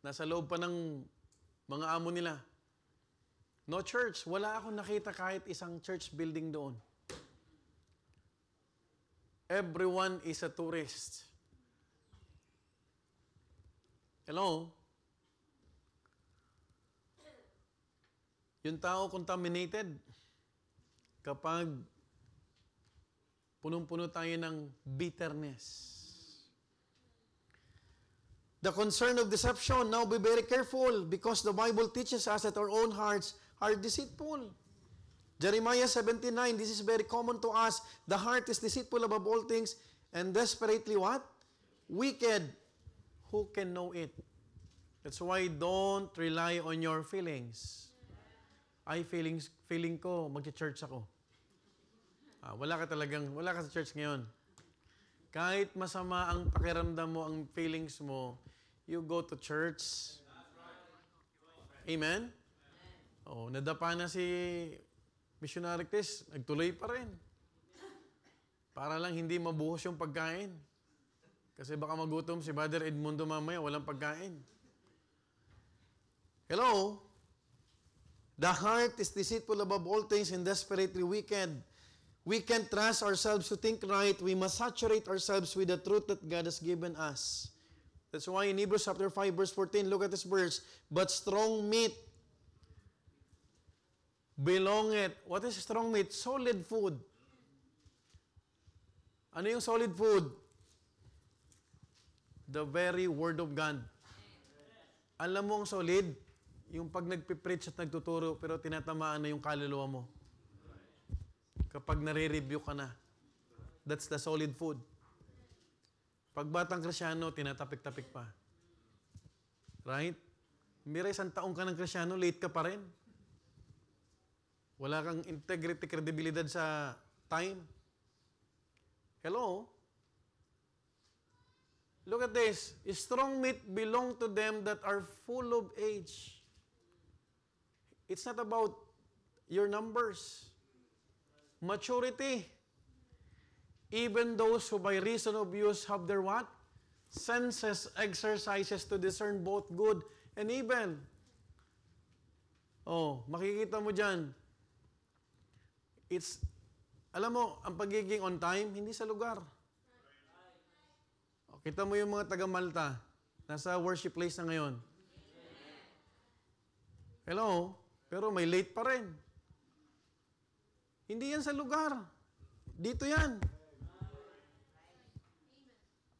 Nasa loob pa ng mga amo nila. No church. Wala akong nakita kahit isang church building doon. Everyone is a tourist. Hello? Yung tao contaminated, kapag punong-puno tayo ng bitterness. The concern of deception, now be very careful because the Bible teaches us that our own hearts are deceitful. Jeremiah 17:9, this is very common to us. The heart is deceitful above all things and desperately what? Wicked. Who can know it? That's why don't rely on your feelings. Feeling ko, mag-church ako. Wala ka sa church ngayon. Kahit masama ang pakiramdam mo, ang feelings mo, you go to church. Amen? Nadapa na si Missionary Chris, nagtuloy pa rin. Para lang hindi mabuhos yung pagkain. Kasi baka magutom si Brother Edmundo mamaya, walang pagkain. Hello? The heart is deceitful above all things and desperately wicked. We can't trust ourselves to think right. We must saturate ourselves with the truth that God has given us. That's why in Hebrews chapter 5, verse 14, look at this verse. But strong meat belongeth. What is strong meat? Solid food. Ano yung solid food? The very Word of God. Alam mo ang solid? Yung pag nagpipreach at nagtuturo, pero tinatamaan na yung kaluluwa mo. Kapag nare-review ka na. That's the solid food. Pag batang Krisyano, tinatapik-tapik pa. Right? Mira, 1 taong ka ng Krisyano, late ka pa rin. Wala kang integrity, credibility sa time. Hello? Look at this. Strong meat belong to them that are full of age. It's not about your numbers. Maturity. Even those who by reason of use have their what? Senses exercises to discern both good and evil. Makikita mo dyan. Alam mo, ang pagiging on time, hindi sa lugar. Kita mo yung mga taga Malta, nasa worship place na ngayon. Hello? Pero may late pa rin. Hindi yan sa lugar. Dito yan.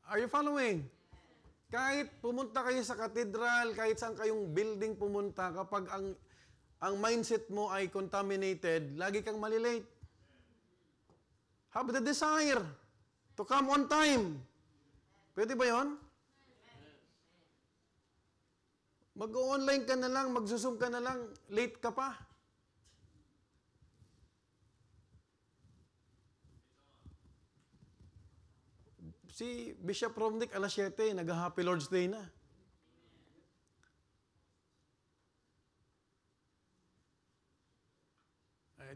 Are you following? Kahit pumunta kayo sa katedral, kahit saan kayong building pumunta, kapag ang mindset mo ay contaminated, lagi kang malilate. Have the desire to come on time. Pwede ba yun? Mag-online ka na lang, mag-zoom ka na lang, late ka pa. Si Bishop Romnick, alas 7, nag-Happy Lord's Day na.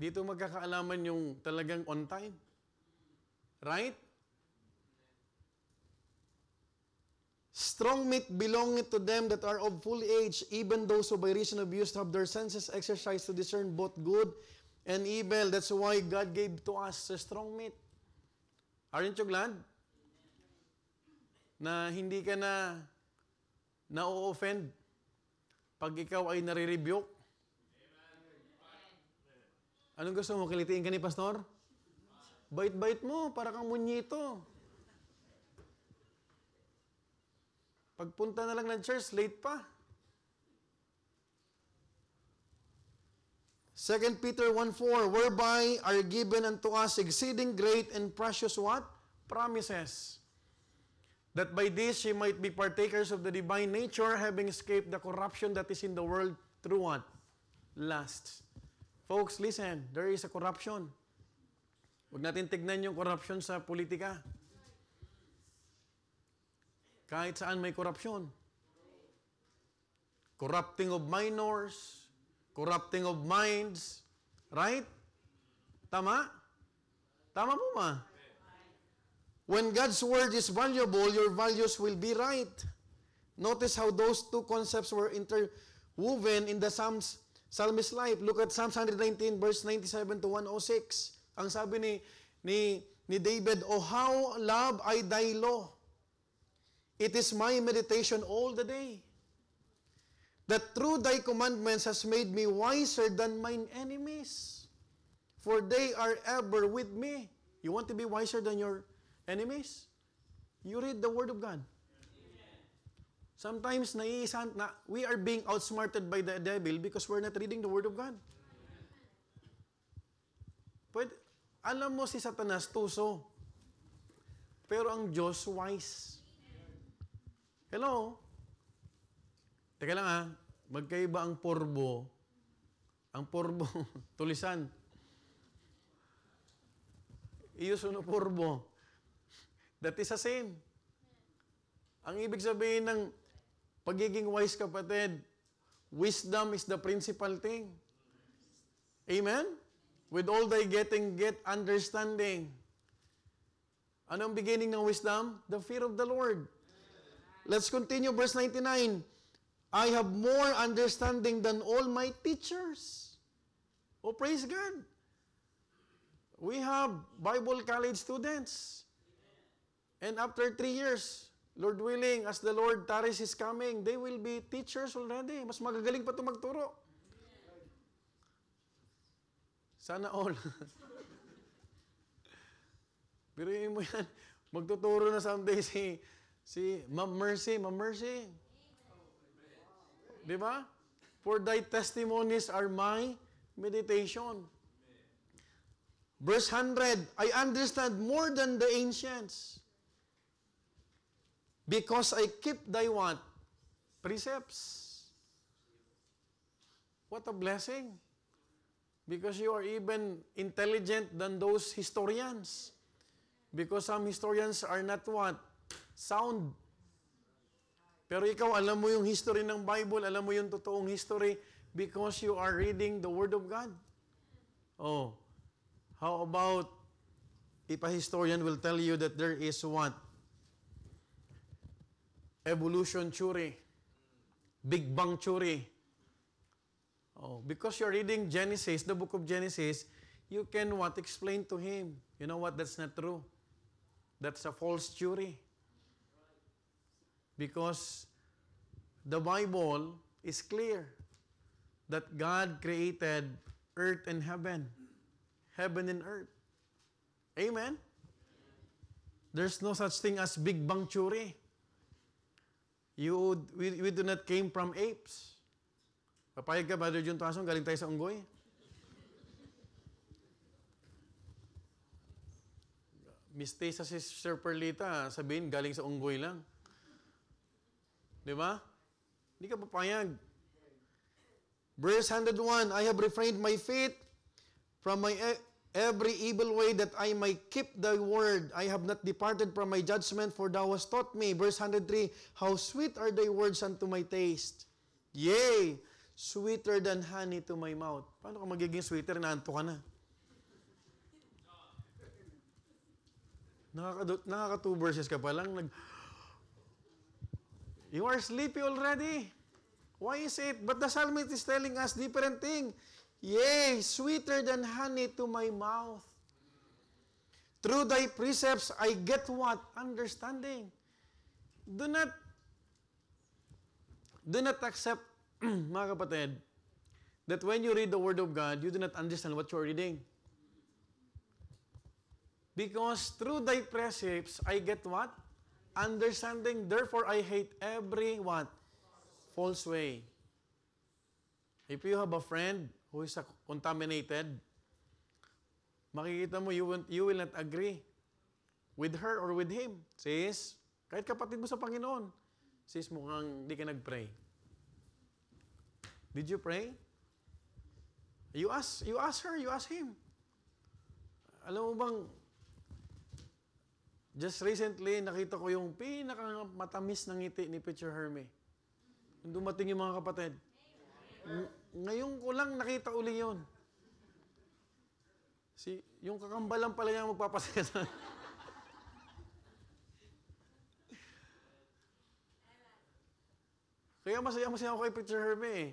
Dito magkakaalaman yung talagang on time. Right? Strong meat belongeth to them that are of full age, even those who by reason of use have their senses exercised to discern both good and evil. That's why God gave to us a strong meat. Aren't you glad? Na hindi ka na o-offend pag ikaw ay nare-rebuke. Anong gusto mo? Kilitiin ka ni Pastor? Bait-bait mo, para kang munyito. Pagpunta na lang ng church, late pa. 2 Peter 1:4, whereby are given unto us exceeding great and precious what? Promises. That by this ye might be partakers of the divine nature, having escaped the corruption that is in the world through what? Lust. Folks, listen, there is a corruption. Huwag natin tignan yung corruption sa politika. Kahit saan may korupsyon. Corrupting of minors, corrupting of minds, right? Tama? Tama po ma? When God's word is valuable, your values will be right. Notice how those two concepts were interwoven in the psalmist's life. Look at Psalms 119, verse 97 to 106. Ang sabi ni David, oh how love I thy law. It is my meditation all the day, that through thy commandments has made me wiser than mine enemies, for they are ever with me. You want to be wiser than your enemies? You read the Word of God. Sometimes we are being outsmarted by the devil because we're not reading the Word of God. Alam mo si Satanas, tuso. Pero ang Diyos, wise. Hello? Teka lang magkaiba ang porbo. Ang porbo, tulisan. Iyusuno porbo. That is a sin. Ang ibig sabihin ng pagiging wise, kapatid, wisdom is the principal thing. Amen? With all thy getting, get understanding. Anong beginning ng wisdom? The fear of the Lord. Let's continue, verse 99. I have more understanding than all my teachers. Oh, praise God. We have Bible college students. And after 3 years, Lord willing, as the Lord tarries is coming, they will be teachers already. Mas magagaling pa ito magturo. Sana all. Pero mo yan, magtuturo na someday si Ma'am Mercy. Di ba? For thy testimonies are my meditation. Verse 100, I understand more than the ancients, because I keep thy what? Precepts. What a blessing. Because you are even intelligent than those historians. Because some historians are not what? Sound. Pero ikaw, alam mo yung history ng Bible, alam mo yung totoong history because you are reading the Word of God. Oh, how about if a historian will tell you that there is what? Evolution theory. Big Bang theory. Oh, because you're reading Genesis, the book of Genesis, you can what? Explain to him. You know what? That's not true. That's a false theory. Because the Bible is clear that God created earth and heaven. Heaven and earth. Amen? There's no such thing as Big Bang theory. We do not came from apes. Papayag ka, Brother Jun Tasong, galing tayo sa unggoy. Mistesa si Sir Perlita, sabihin, galing sa unggoy lang. Di ba? Hindi ka papayag. Verse 101, I have refrained my feet from my every evil way that I might keep thy word. I have not departed from my judgment, for thou hast taught me. Verse 103, how sweet are thy words unto my taste. Yea, sweeter than honey to my mouth. Paano ka magiging sweeter? Naanto ka na. Nakaka 2 verses ka pa lang. You are sleepy already. Why is it? But the psalmist is telling us different thing. Yea, sweeter than honey to my mouth. Through thy precepts, I get what? Understanding. Do not accept, mga kapatid, that when you read the Word of God, you do not understand what you're reading. Because through thy precepts, I get what? Understanding. Therefore, I hate every what? False way. If you have a friend who is contaminated, makikita mo, you will not agree with her or with him. Sis, kahit kapatid mo sa Panginoon, sis, mukhang di ka nag-pray. Did you pray? You ask her, you ask him. Alam mo bang, just recently, nakita ko yung pinakamatamis ng ngiti ni Preacher Herme. Nung dumating yung mga kapatid. Ngayon ko lang nakita uli yun. Yung kakambalan pala niya magpapasaya. Kaya masaya ako kay Preacher Herme eh.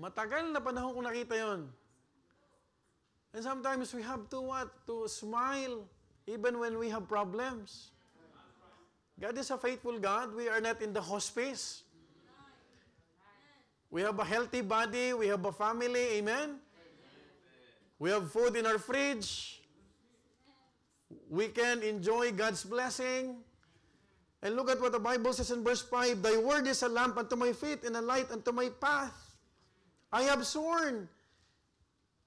Matagal na panahon ko nakita yon. And sometimes we have to what? To smile even when we have problems. God is a faithful God. We are not in the hospice. We have a healthy body. We have a family. Amen? We have food in our fridge. We can enjoy God's blessing. And look at what the Bible says in verse 5. Thy word is a lamp unto my feet and a light unto my path. I have sworn.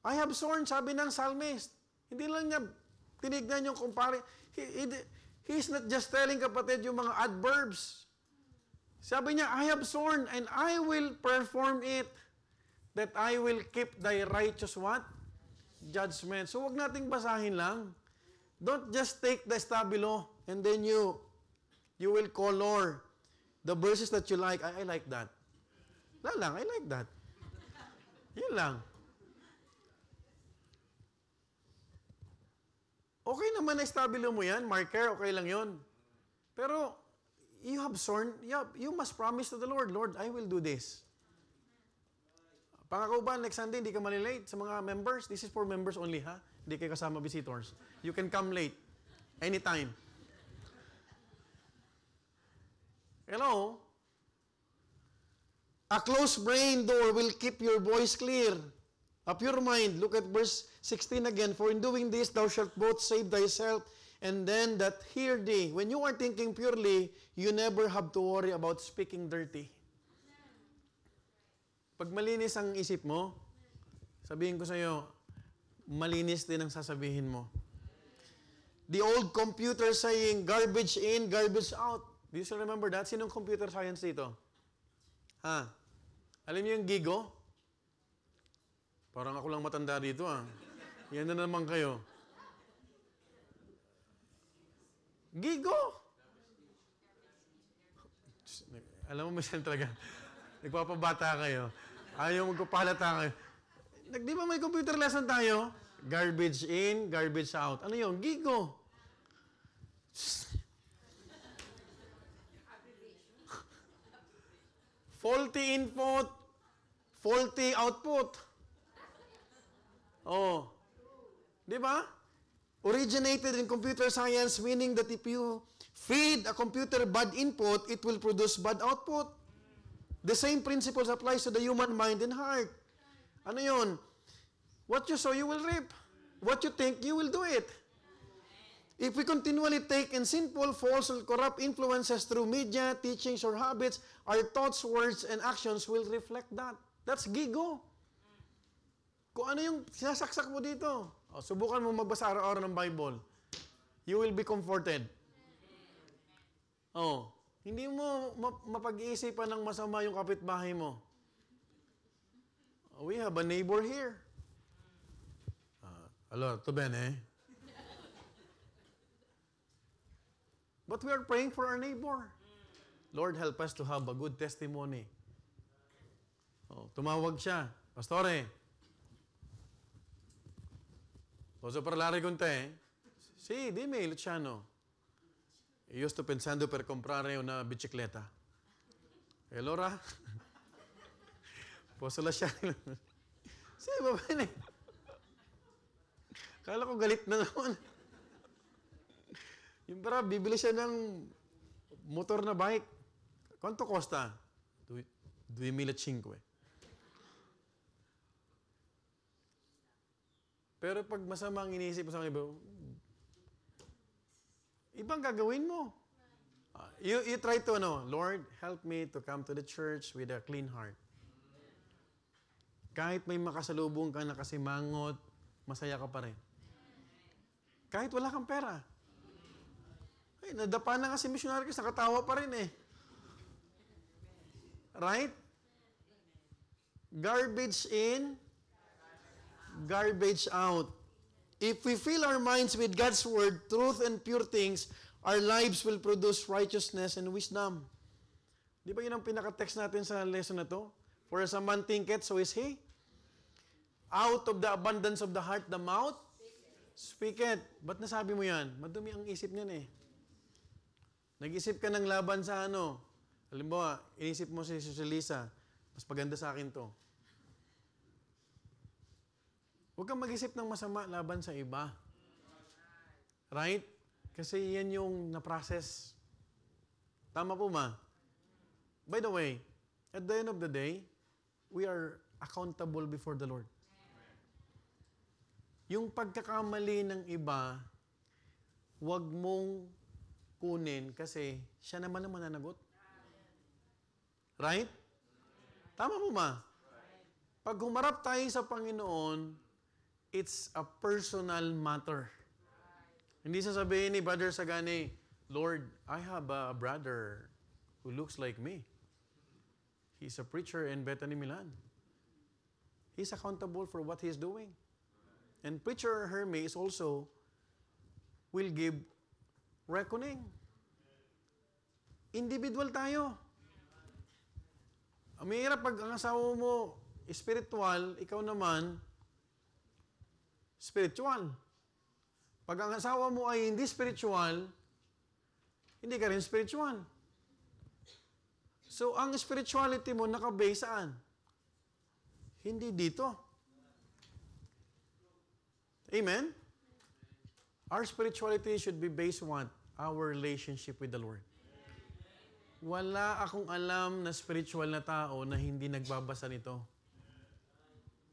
I have sworn, sabi ng psalmist. Hindi lang niya tinignan yung kumpare. He's not just telling kapatid yung mga adverbs. Sabi niya, I have sworn and I will perform it, that I will keep thy righteous what? Judgment. So wag nating basahin lang. Don't just take the stabilo and then you will color the verses that you like. I like that. Wala lang, I like that. Yun lang. Okay naman na estabilo mo yan, marker, okay lang yun. Pero, you have sworn, you must promise to the Lord, Lord, I will do this. Pangako ba, next Sunday, hindi ka malilate sa mga members? This is for members only, ha? Hindi kayo kasama visitors. You can come late. Anytime. Hello? A closed brain door will keep your voice clear. A pure mind. Look at verse 16 again. For in doing this, thou shalt both save thyself and then that hear thee. When you are thinking purely, you never have to worry about speaking dirty. Pag malinis ang isip mo, sabihin ko sa iyo, malinis din ang sasabihin mo. The old computer saying, garbage in, garbage out. Do you still remember that? Sinong computer science dito? Ha? Alam niyo yung Gigo? Parang ako lang matanda dito, ah. Yan na naman kayo. Gigo! Alam mo, minsan talaga, nagpapabata kayo. Ayaw magpapalata kayo. Di ba may computer lesson tayo? Garbage in, garbage out. Ano yun? Gigo. Faulty input, faulty output. Oh. Di ba? Originated in computer science, meaning that if you feed a computer bad input, it will produce bad output. The same principles applies to the human mind and heart. Ano yun? What you sow, you will reap. What you think, you will do it. If we continually take in sinful, false, or corrupt influences through media, teachings, or habits, our thoughts, words, and actions will reflect that. That's gigo. Kung ano yung sinasaksak mo dito, subukan mo magbasa araw-araw ng Bible. You will be comforted. Hindi mo mapag-iisipan ng masama yung kapitbahay mo. We have a neighbor here. Allora, to bene. But we are praying for our neighbor. Lord, help us to have a good testimony. Tumawag siya. Pastore, posso parlare con te? Sì, dimmi, Luciano. Io sto pensando per comprare una bicicletta. E allora? Posso lasciare? Sì, va bene. Kala ko galit na naman. Yung para, bibili siya ng motor na bike. Quanto costa? 2,500. Pero pag masama ang iniisip mo sa iba, ibang gagawin mo. You try to, Lord, help me to come to the church with a clean heart. Kahit may makasalubong ka na kasimangot, masaya ka pa rin. Kahit wala kang pera. Ay, nadapa na kasi missionary kasi nakatawa pa rin eh. Right? Garbage in, garbage out. If we fill our minds with God's word, truth and pure things, our lives will produce righteousness and wisdom. Di ba yun ang pinaka-text natin sa lesson na to? For as a man thinketh, so is he. Out of the abundance of the heart, the mouth speaketh. Ba't nasabi mo yan? Madumi ang isip niyan eh. Nag-isip ka ng laban sa ano. Halimbawa, inisip mo si Lisa, mas maganda sa akin to. Huwag kang mag-isip ng masama laban sa iba. Right? Kasi yan yung na-process Tama po ma? By the way, at the end of the day, we are accountable before the Lord. Yung pagkakamali ng iba, huwag mong kunin kasi siya naman ang mananagot. Right? Tama po ma? Pag humarap tayo sa Panginoon, it's a personal matter. Hindi sasabihin ni Brother Sagani, Lord, I have a brother who looks like me. He's a preacher in Bethany, Milan. He's accountable for what he's doing. And Preacher Hermes also will give reckoning. Individual tayo. Ang mahirap pag ang asawa mo spiritual, ikaw naman spiritual. Pag ang asawa mo ay hindi spiritual, hindi ka rin spiritual. So, ang spirituality mo nakabase saan? Hindi dito. Amen? Our spirituality should be based on what? Our relationship with the Lord. Wala akong alam na spiritual na tao na hindi nagbabasa nito.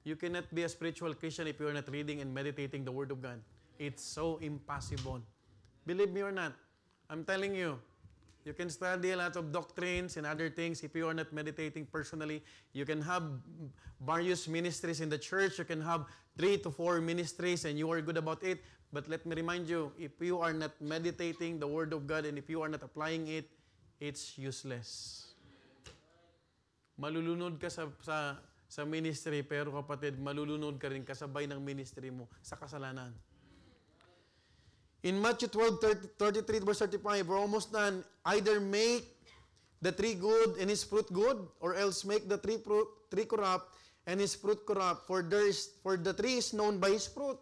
You cannot be a spiritual Christian if you are not reading and meditating the Word of God. It's so impossible. Believe me or not, I'm telling you, you can study a lot of doctrines and other things. If you are not meditating personally, you can have various ministries in the church. You can have 3 to 4 ministries and you are good about it. But let me remind you, if you are not meditating the Word of God and if you are not applying it, it's useless. Malulunod ka sa ministry, pero kapatid, malulunod ka rin kasabay ng ministry mo sa kasalanan. In Matthew 12:33 verse 35, we're almost done. Either make the tree good and his fruit good, or else make the tree corrupt and his fruit corrupt. For the tree is known by his fruit.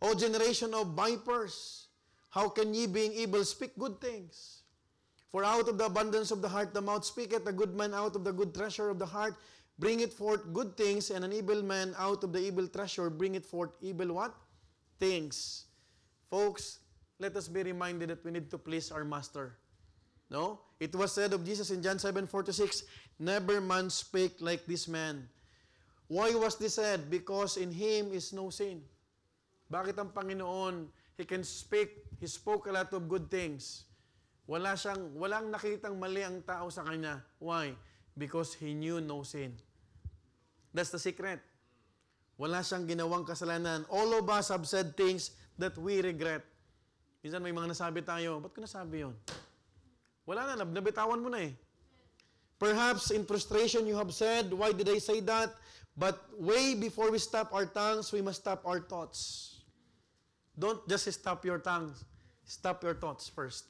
O generation of vipers, how can ye being evil speak good things? For out of the abundance of the heart the mouth speaketh. A good man out of the good treasure of the heart bringeth forth good things, and an evil man out of the evil treasure bringeth forth evil what? Things. Folks, let us be reminded that we need to please our Master. No? It was said of Jesus in John 7:46, never man spake like this man. Why was this said? Because in him is no sin. Bakit ang Panginoon, He can speak, He spoke a lot of good things. Walang nakitang mali ang tao sa Kanya. Why? Because He knew no sin. That's the secret. Wala siyang ginawang kasalanan. All of us have said things that we regret. Minsan may mga nasabi tayo, ba't ko nasabi yun? Wala na, nabitawan mo na eh. Perhaps in frustration you have said, why did I say that? But way before we stop our tongues, we must stop our thoughts. Don't just stop your tongues. Stop your thoughts first.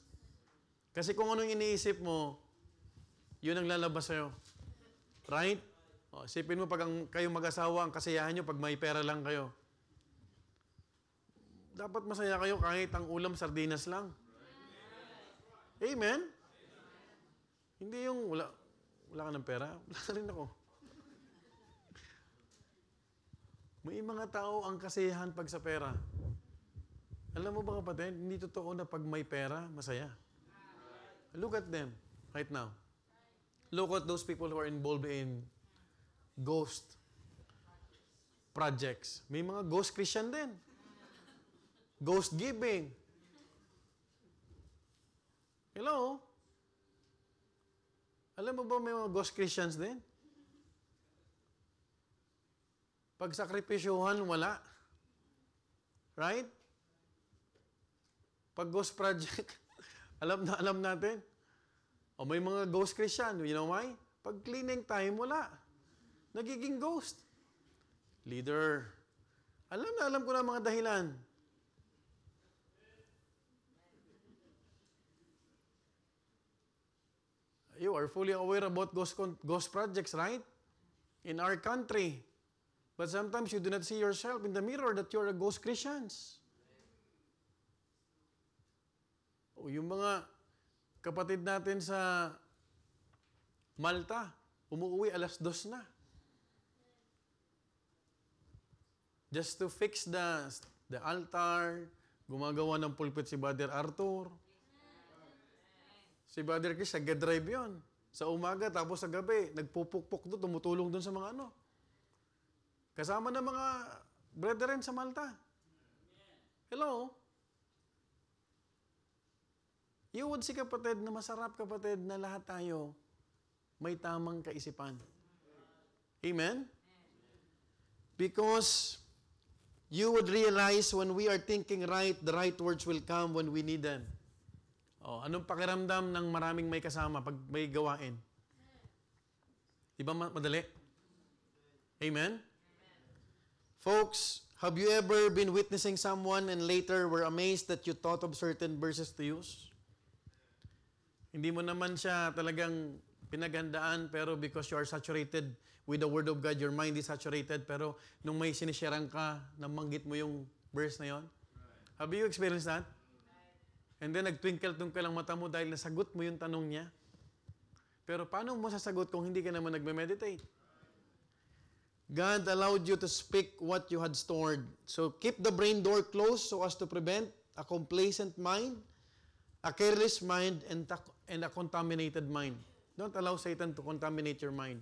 Kasi kung anong iniisip mo, yun ang lalabas sa'yo. Right? O, isipin mo pag kayong mag-asawa, ang kasiyahan nyo pag may pera lang kayo. Dapat masaya kayo kahit ang ulam sardinas lang. Amen? Hindi yung wala ka ng pera, wala na rin ako. May mga tao ang kasiyahan pag sa pera. Alam mo ba kapatid, hindi totoo na pag may pera, masaya. Look at them right now. Look at those people who are involved in ghost projects. May mga ghost Christian din. Ghost giving. Hello? Alam mo ba may mga ghost Christians din? Pag sakripisyuhan, wala. Right? Pag ghost project, alam natin. O may mga ghost Christian. You know why? Pag cleaning time, wala. Nagiging ghost. Leader. Alam ko na mga dahilan. You are fully aware about ghost projects, right? In our country. But sometimes you do not see yourself in the mirror that you are a ghost Christians. O yung mga kapatid natin sa Malta, umuwi 2:00 na. Just to fix the altar, gumagawa ng pulpit si Brother Arthur. Si Brother Chris, nag-drive yun. Sa umaga, tapos sa gabi, nagpupukpok doon, tumutulong doon sa mga ano. Kasama ng mga brethren sa Malta. Hello? You would see, kapatid, na masarap, kapatid, na lahat tayo may tamang kaisipan. Amen? Because you would realize when we are thinking right, the right words will come when we need them. Oh, anong pakiramdam ng maraming may kasama pag may gawain? Di ba madali? Amen? Folks, have you ever been witnessing someone and later were amazed that you thought of certain verses to use? Hindi mo naman siya talagang pinaghandaan, pero because you are saturated with the Word of God, your mind is saturated, pero nung may sinisharean ka, namanggit mo yung verse na yon. Have you experienced that? And then nagtwinkle-twinkle ang mata mo dahil nasagot mo yung tanong niya. Pero paano mo sasagot kung hindi ka naman nagme-meditate? God allowed you to speak what you had stored. So keep the brain door closed so as to prevent a complacent mind, a careless mind, and a contaminated mind. Don't allow Satan to contaminate your mind.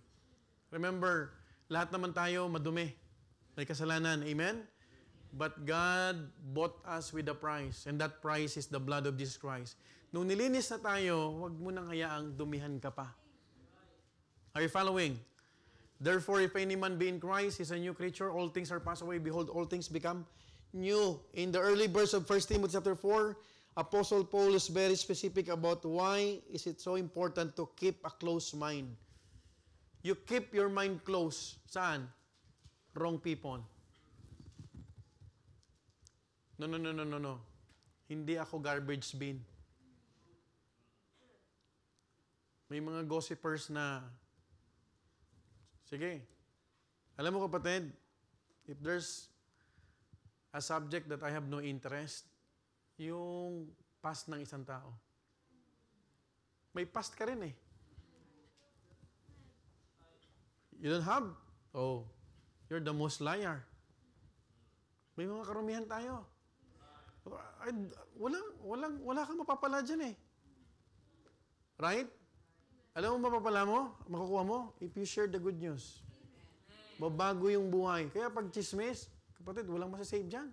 Remember, lahat naman tayo madumi. May kasalanan. Amen? But God bought us with a price, and that price is the blood of Jesus Christ. Nung nilinis na tayo, huwag mo nang hayaang dumihan ka pa. Are you following? Therefore, if any man be in Christ, he's a new creature. All things are passed away. Behold, all things become new. In the early verse of 1 Timothy chapter 4, Apostle Paul is very specific about why is it so important to keep a close mind. You keep your mind close. Saan? Wrong people. No. Hindi ako garbage bin. May mga gossipers na, sige, alam mo kapatid, if there's a subject that I have no interest, yung past ng isang tao. May past ka rin eh. You don't have? Oh, you're the most liar. May mga karumihan tayo. Wala kang mapapala dyan eh. Right? Alam mo mapapala mo? Makukuha mo? If you share the good news. Babago yung buhay. Kaya pag chismis, kapatid, walang masasave dyan.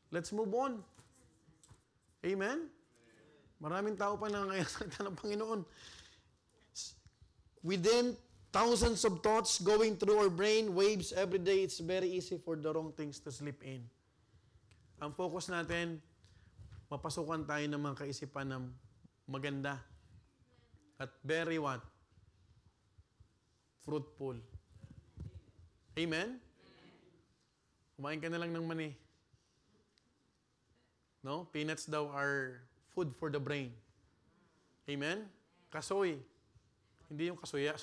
Let's move on. Amen? Maraming tao pa nangangayang salita ng Panginoon. Within thousands of thoughts going through our brain waves every day, it's very easy for the wrong things to slip in. Ang focus natin, mapasukan tayo ng mga kaisipan ng maganda. At very what? Fruitful. Amen? Kumain ka na lang ng mani. No? Peanuts daw are food for the brain. Amen? Kasoy. Hindi yung kasuya.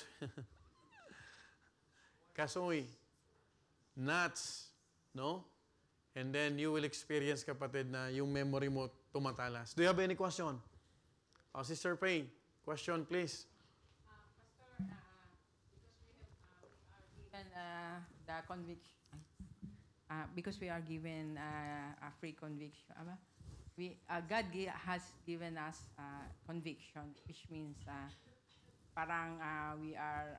Kasoy. Nuts. No? And then you will experience, kapatid, na yung memory mo tumatalas. Do you have any question? Oh, Sister Faye, question please. Pastor, because we are given a free conviction, God has given us conviction, which means parang we are